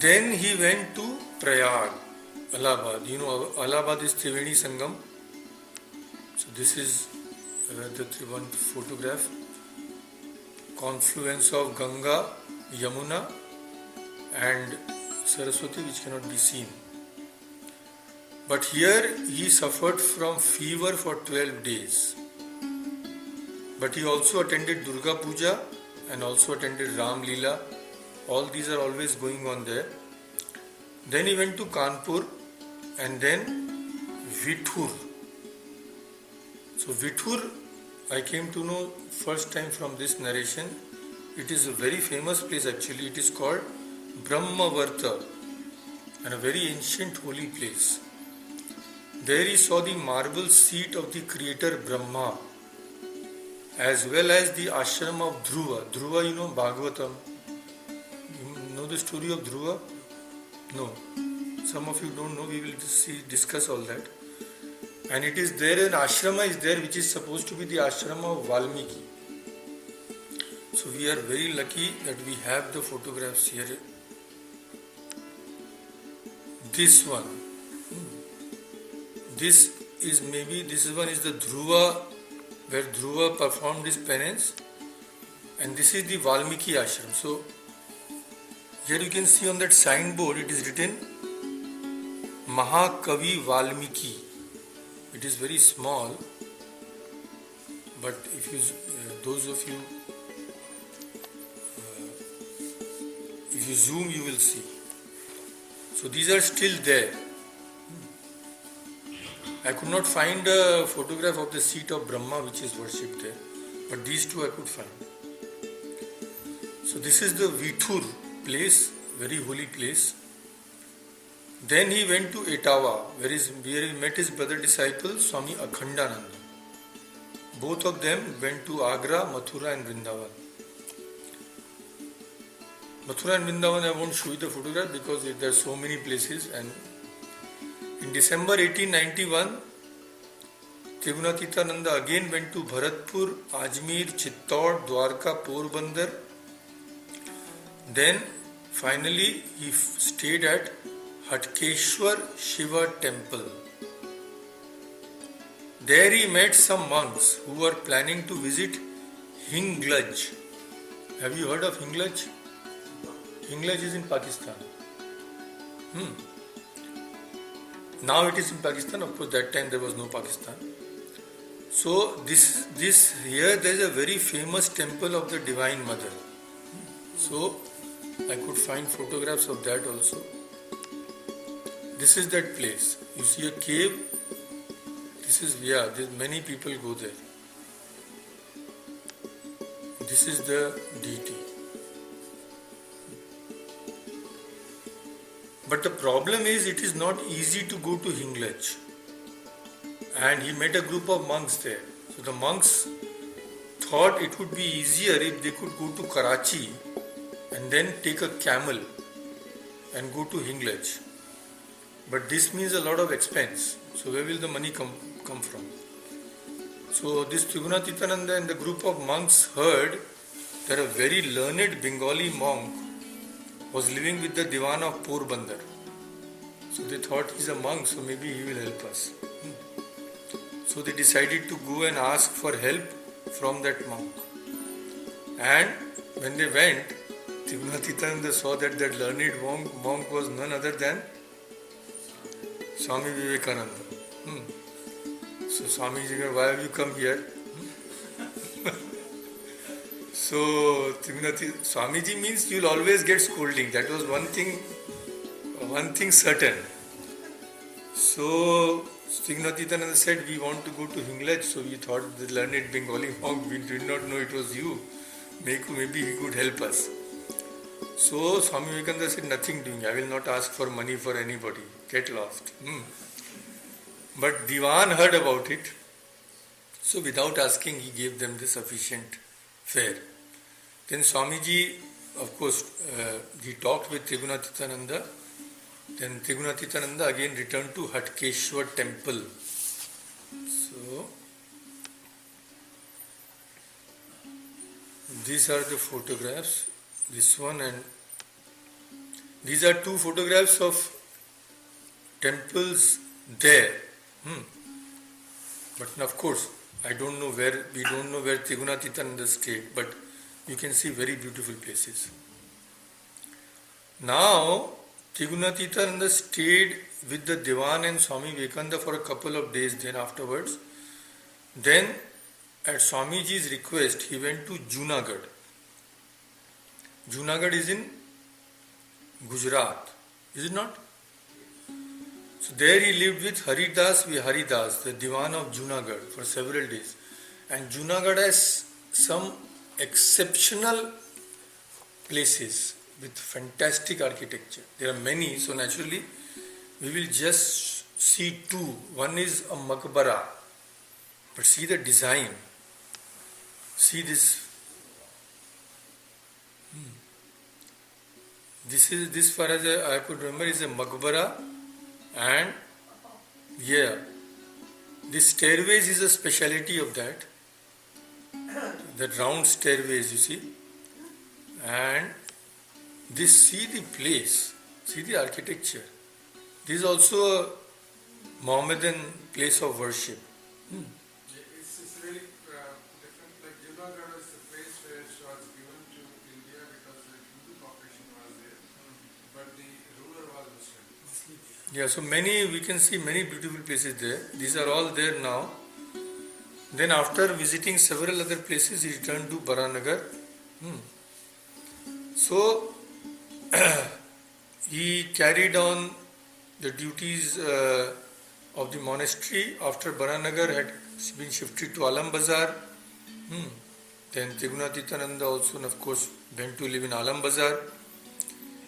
Then he went to Prayag, Allahabad. Allahabad is Triveni Sangam. So this is the one photograph. Confluence of Ganga, Yamuna and Saraswati, which cannot be seen. But here he suffered from fever for 12 days. But he also attended Durga Puja and also attended Ram Leela. All these are always going on there. Then he went to Kanpur and then Vithur. So Vithur, I came to know first time from this narration. It is a very famous place actually. It is called Brahmavarta and a very ancient holy place. There he saw the marble seat of the creator Brahma, as well as the ashram of Dhruva. Dhruva, you know, Bhagavatam. You know the story of Dhruva? No. Some of you don't know, we will discuss all that. And it is there, an ashrama is there which is supposed to be the ashrama of Valmiki. So we are very lucky that we have the photographs here. This one. This one is the Dhruva, where Dhruva performed his penance. And this is the Valmiki ashram. So here you can see on that signboard it is written Mahakavi Valmiki. It is very small, but if you, those of you, if you zoom, you will see. So these are still there. I could not find a photograph of the seat of Brahma which is worshipped there, but these two I could find. So this is the Vithur place, very holy place. Then he went to Etawah, where he met his brother disciple Swami Akhandananda. Both of them went to Agra, Mathura and Vrindavan. Mathura and Vrindavan, I won't show you the photograph because there are so many places. And in December 1891, Trigunatitananda again went to Bharatpur, Ajmer, Chittor, Dwarka, Porbandar. Then finally he stayed at Hatkeshwar Shiva temple. There he met some monks who were planning to visit Hinglaj. Have you heard of Hinglaj? Hinglaj is in Pakistan. Now it is in Pakistan. Of course, that time there was no Pakistan. So this here there is a very famous temple of the Divine Mother. So I could find photographs of that also. This is that place. You see a cave. Many people go there. This is the deity. But the problem is it is not easy to go to Hinglaj. And he met a group of monks there. So the monks thought it would be easier if they could go to Karachi and then take a camel and go to Hinglaj. But this means a lot of expense. So where will the money come from? So this Trigunatitananda and the group of monks heard that a very learned Bengali monk was living with the Diwan of Porbandar. So they thought he's a monk, so maybe he will help us. So they decided to go and ask for help from that monk. And when they went, Trigunatitananda saw that learned monk was none other than Swami Vivekananda. So Swamiji, why have you come here? So Swamiji means you will always get scolding. That was one thing certain. So Trigunatitananda said, we want to go to Hinglaj. So we thought the learned Bengali monk, we did not know it was you. Maybe he could help us. So Swami Vivekananda said, nothing doing. I will not ask for money for anybody. Get lost. But Diwan heard about it. So without asking, he gave them the sufficient fare. Then Swamiji, of course, he talked with Trigunatitananda. Then Trigunatitananda again returned to Hatkeshwar temple. So these are the photographs. This one, and these are two photographs of temples there. But of course, we don't know where Trigunatitananda stayed, but you can see very beautiful places. Now, Trigunatitananda stayed with the Diwan and Swami Vivekananda for a couple of days. Then afterwards, at Swamiji's request, he went to Junagadh. Junagadh is in Gujarat, is it not? So there he lived with Haridas Viharidas, the Diwan of Junagadh, for several days. And Junagadh has some exceptional places with fantastic architecture. There are many, so naturally we will just see two. One is a Maqbara, but see the design. See this. This far as I could remember is a Maqbara, and yeah, this stairways is a speciality of that. That round stairways, you see, and this, see the place, see the architecture. This is also a Mohammedan place of worship. It's really different. Like Junagadh is the place where it was given to India because the Hindu population was there, but the ruler was Muslim. Yeah, so we can see many beautiful places there. These are all there now. Then after visiting several other places, he returned to Baranagar. So he carried on the duties of the monastery after Baranagar had been shifted to Alam Bazar. Then Trigunatitananda also, of course, went to live in Alam Bazar.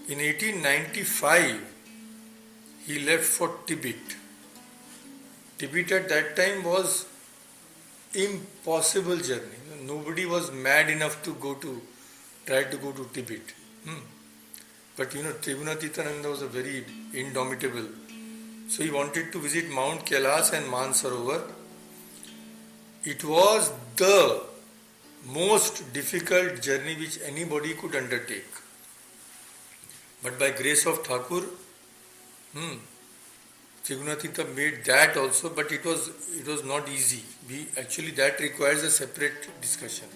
In 1895, he left for Tibet. Tibet at that time was impossible journey. Nobody was mad enough to try to go to Tibet. But Trigunatitananda was a very indomitable. So he wanted to visit Mount Kailas and Mansarovar. It was the most difficult journey which anybody could undertake. But by grace of Thakur, Trigunatita made that also, but it was not easy. That requires a separate discussion.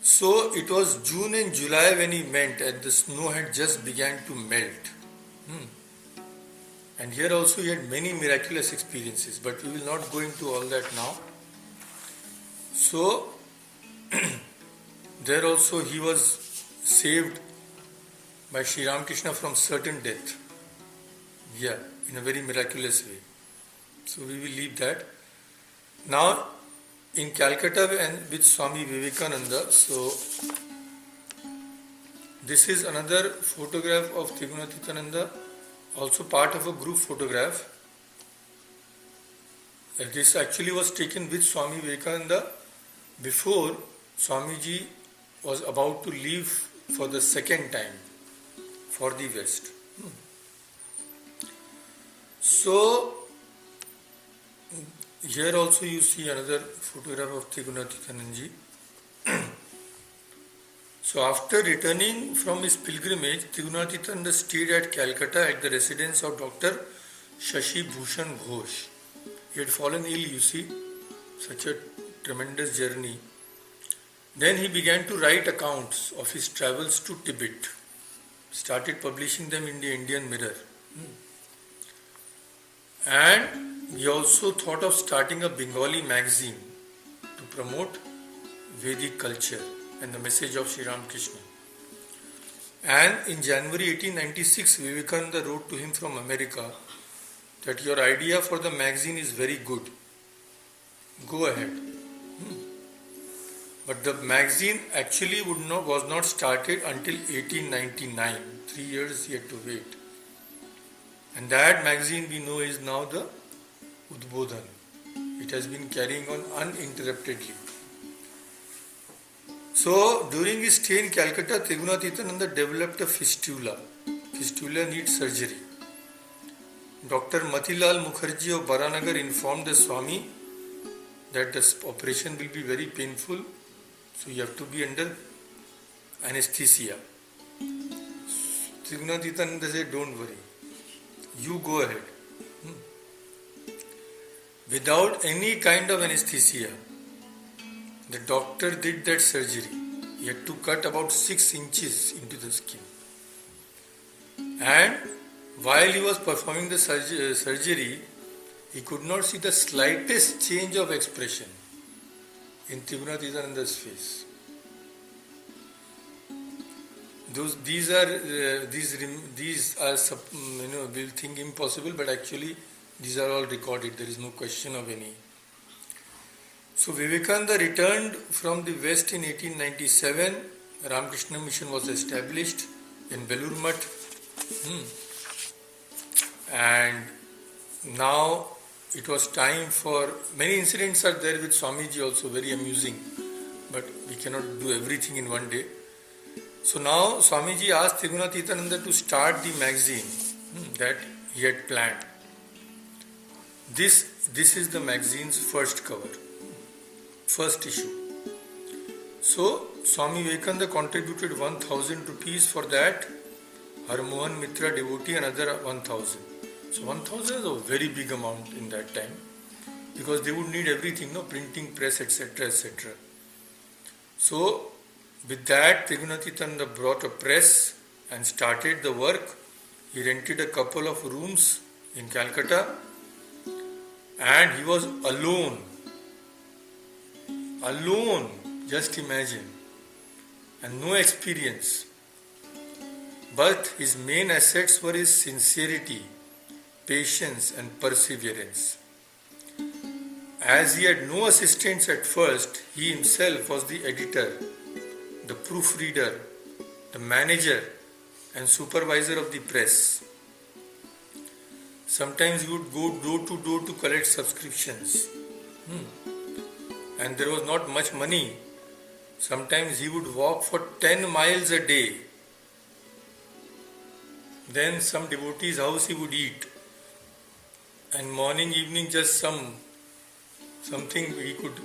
So it was June and July when he went, and the snow had just began to melt. And here also he had many miraculous experiences, but we will not go into all that now. So there also he was saved by Sri Ramakrishna from certain death. Yeah, in a very miraculous way. So we will leave that. Now, in Calcutta and with Swami Vivekananda, so this is another photograph of Trigunatitananda, also part of a group photograph. This actually was taken with Swami Vivekananda before Swamiji was about to leave for the second time for the West. So, here also you see another photograph of Trigunatitanandaji. So, after returning from his pilgrimage, Trigunatitananda stayed at Calcutta at the residence of Dr. Shashi Bhushan Ghosh. He had fallen ill, you see, such a tremendous journey. Then he began to write accounts of his travels to Tibet, started publishing them in the Indian Mirror. And he also thought of starting a Bengali magazine to promote Vedic culture and the message of Sri Ramakrishna. And in January 1896, Vivekananda wrote to him from America that your idea for the magazine is very good. Go ahead. But the magazine actually was not started until 1899. 3 years he had to wait. And that magazine we know is now the Udbodhan. It has been carrying on uninterruptedly. So, during his stay in Calcutta, Trigunatitananda developed a fistula. Fistula needs surgery. Dr. Matilal Mukherjee of Baranagar informed the Swami that the operation will be very painful, so you have to be under anesthesia. Trigunatitananda said, don't worry. You go ahead. Without any kind of anesthesia, the doctor did that surgery. He had to cut about 6 inches into the skin. And while he was performing the surgery, he could not see the slightest change of expression in Trigunatitananda's face. These are we'll think impossible, but actually these are all recorded. There is no question of any. So Vivekananda returned from the West in 1897. Ramakrishna Mission was established in Belur Math. And now it was time for, many incidents are there with Swamiji also, very amusing, but we cannot do everything in one day. So now Swamiji asked Trigunatitananda to start the magazine that he had planned. This is the magazine's first cover, first issue. So Swami Vivekananda contributed 1,000 rupees for that. Harmohan Mitra devotee another 1,000. So 1,000 is a very big amount in that time, because they would need everything, no printing press, etc., etc. So with that, Trigunatitananda brought a press and started the work. He rented a couple of rooms in Calcutta, and he was alone. Alone, just imagine, and no experience. But his main assets were his sincerity, patience and perseverance. As he had no assistants at first, he himself was the editor, the proofreader, the manager and supervisor of the press. Sometimes he would go door to door to collect subscriptions. And there was not much money. Sometimes he would walk for 10 miles a day. Then some devotee's house he would eat. And morning, evening, just something he could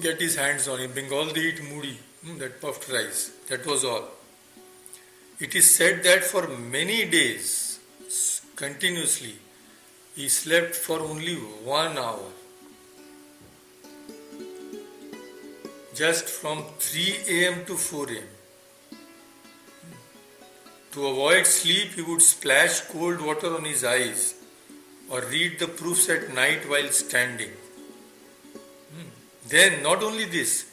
get his hands on. In Bengal they eat moody, that puffed rice. That was all. It is said that for many days, continuously, he slept for only 1 hour. Just from 3 a.m. to 4 a.m. To avoid sleep, he would splash cold water on his eyes or read the proofs at night while standing. Then, not only this,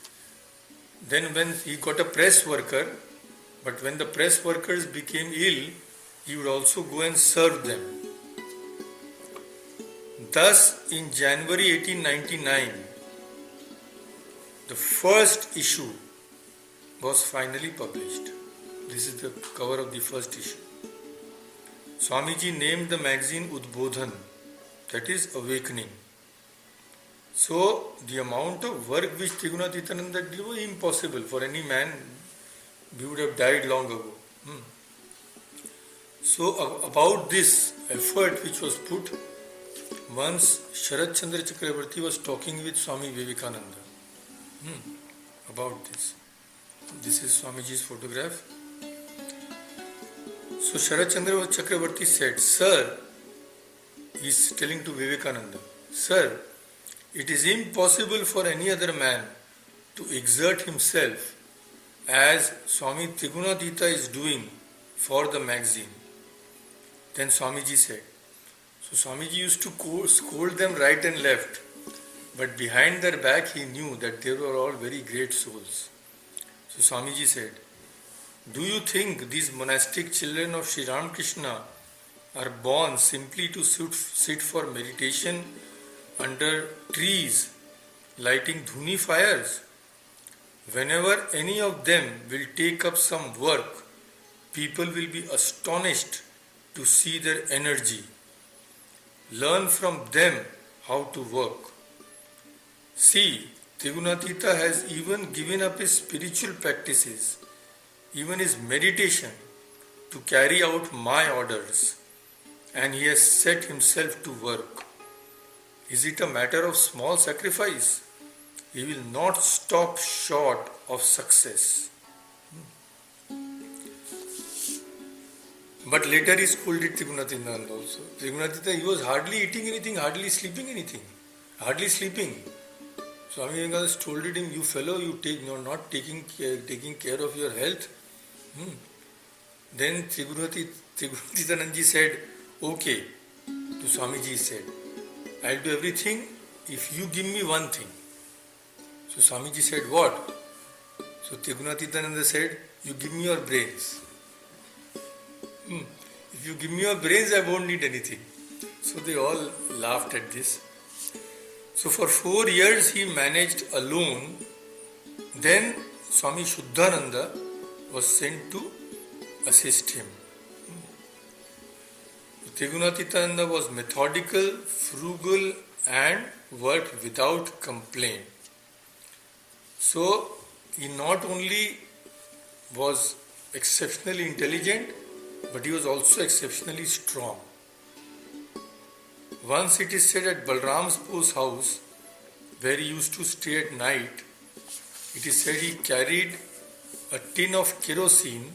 then when he got a press worker, but when the press workers became ill, he would also go and serve them. Thus, in January 1899, the first issue was finally published. This is the cover of the first issue. Swamiji named the magazine Udbodhan, that is awakening. So the amount of work which Trigunatitananda did was impossible for any man. We would have died long ago. So about this effort which was put, once Sharat Chandra Chakravarti was talking with Swami Vivekananda about this. This is Swamiji's photograph. So Sharat Chandra Chakravarti said, "Sir," he is telling to Vivekananda, "Sir, it is impossible for any other man to exert himself as Swami Trigunatita is doing for the magazine." Then Swamiji said, so Swamiji used to scold them right and left, but behind their back he knew that they were all very great souls. So Swamiji said, "Do you think these monastic children of Sri Ramakrishna are born simply to sit for meditation under trees, lighting dhuni fires? Whenever any of them will take up some work, people will be astonished to see their energy. Learn from them how to work. See, Trigunatita has even given up his spiritual practices, even his meditation, to carry out my orders, and he has set himself to work. Is it a matter of small sacrifice? He will not stop short of success." But later he scolded Trigunatitananda also. Trigunatita, he was hardly eating anything, hardly sleeping anything. Hardly sleeping. Swami Vivekananda scolded him, "You fellow, you're not taking care of your health." Then Trigunatitananda said, "Okay." To Swamiji he said, "I'll do everything if you give me one thing." So Swamiji said, "What?" So Trigunatitananda said, "You give me your brains. If you give me your brains, I won't need anything." So they all laughed at this. So for 4 years he managed alone. Then Swami Shuddhananda was sent to assist him. Trigunatitananda was methodical, frugal and worked without complaint. So he not only was exceptionally intelligent, but he was also exceptionally strong. Once it is said at Balram's Po's house, where he used to stay at night, it is said he carried a tin of kerosene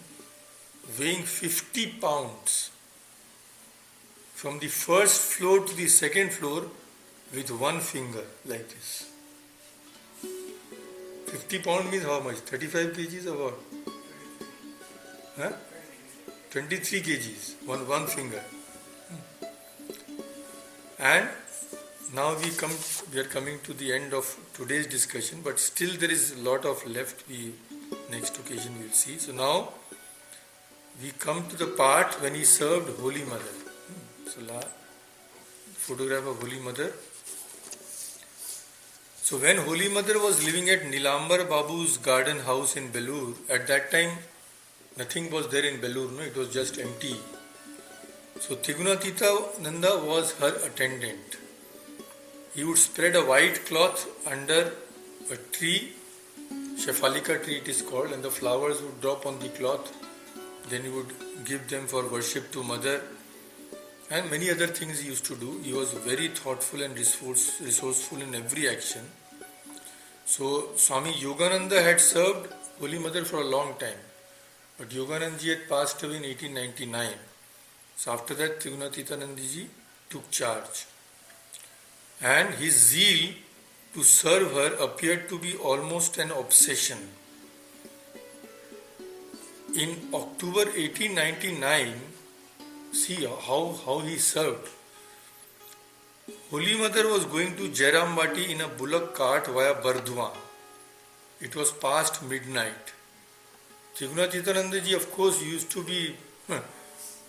weighing 50 pounds from the first floor to the second floor with one finger like this. 50 pounds means how much? 35 kgs or what? Huh? 23 kgs, one finger. And now we are coming to the end of today's discussion, but still there is a lot of left. Next occasion we will see. So now we come to the part when he served Holy Mother. So photograph of Holy Mother. So when Holy Mother was living at Nilambar Babu's garden house in Belur, at that time nothing was there in Belur, no, it was just empty. So Trigunatitananda was her attendant. He would spread a white cloth under a tree, Shefalika tree it is called, and the flowers would drop on the cloth. Then he would give them for worship to Mother, and many other things he used to do. He was very thoughtful and resourceful in every action. So Swami Yogananda had served Holy Mother for a long time, but Yoganandaji had passed away in 1899. So after that Trigunatitanandaji took charge, and his zeal to serve her appeared to be almost an obsession. In October 1899, see how he served. Holy Mother was going to Jairambati in a bullock cart via Bardhuan. It was past midnight. Trigunatitanandaji, of course, used to be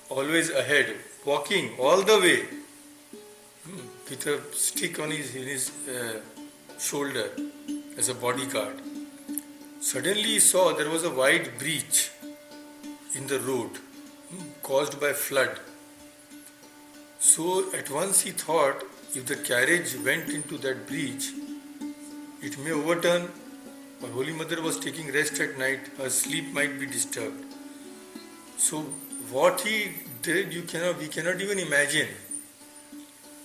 always ahead, walking all the way with a stick on his shoulder as a bodyguard. Suddenly he saw there was a wide breach in the road caused by flood. So at once he thought, if the carriage went into that breach, it may overturn. Or Holy Mother was taking rest at night, her sleep might be disturbed. So what he did, we cannot even imagine.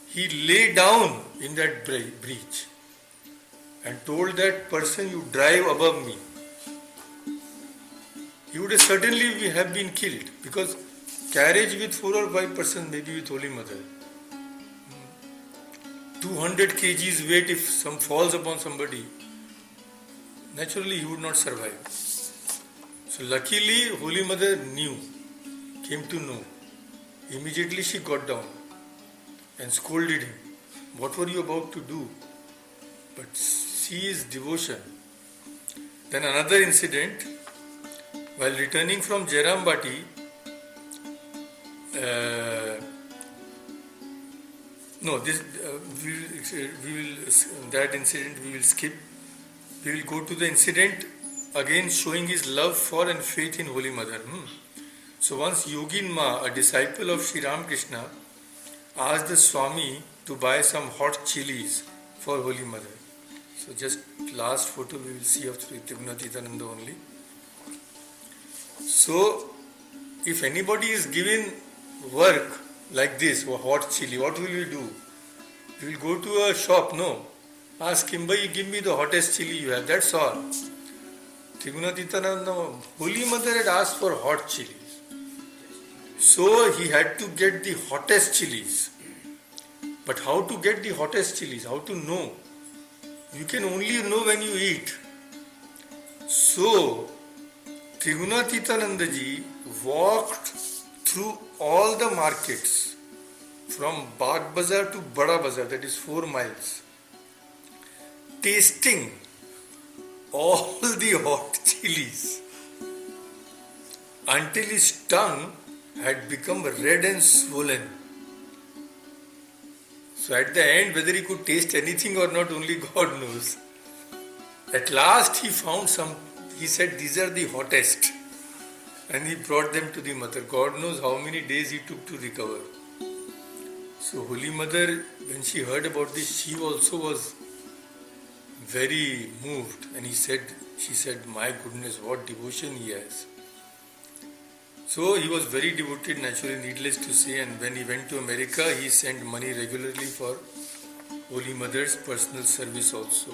He lay down in that breach and told that person, you drive above me. He would certainly have been killed, because carriage with 4 or 5 persons, maybe with Holy Mother, 200 kgs weight, if some falls upon somebody, naturally he would not survive. So luckily Holy Mother came to know. Immediately she got down and scolded him. What were you about to do? But see his devotion. Then another incident, while returning from Jairambati, that incident we will skip. We will go to the incident again showing his love for and faith in Holy Mother. So once Yogin Ma, a disciple of Sri Ramakrishna, asked the Swami to buy some hot chilies for Holy Mother. So just last photo we will see of Sri Trigunatitananda only. So if anybody is given work like this, or hot chili, what will we do? We will go to a shop, no? Ask him, you give me the hottest chili you have, that's all. Trigunatitananda, Holy Mother had asked for hot chilies. So he had to get the hottest chilies. But how to get the hottest chilies? How to know? You can only know when you eat. So Trigunatitanandaji walked through all the markets from Bagh Bazar to Bada Bazar, that is 4 miles, tasting all the hot chilies until his tongue had become red and swollen. So at the end, whether he could taste anything or not, only God knows. At last he found some, he said, these are the hottest. And he brought them to the mother. God knows how many days he took to recover. So Holy Mother, when she heard about this, she also was very moved, and she said, my goodness, what devotion he has. So he was very devoted, naturally, needless to say, and when he went to America, he sent money regularly for Holy Mother's personal service also.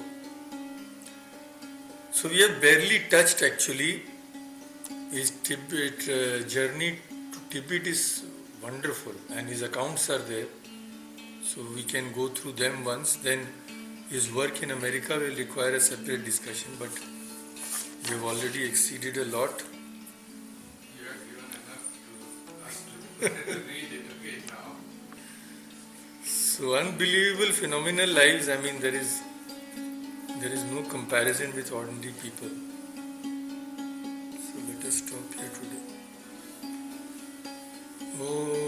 So we have barely touched actually. His Tibet journey to Tibet is wonderful, and his accounts are there. So we can go through them once. Then his work in America will require a separate discussion, but we have already exceeded a lot. You have given enough to us to read it again now. So unbelievable, phenomenal lives. I mean, there is no comparison with ordinary people. So let us stop here today. Oh.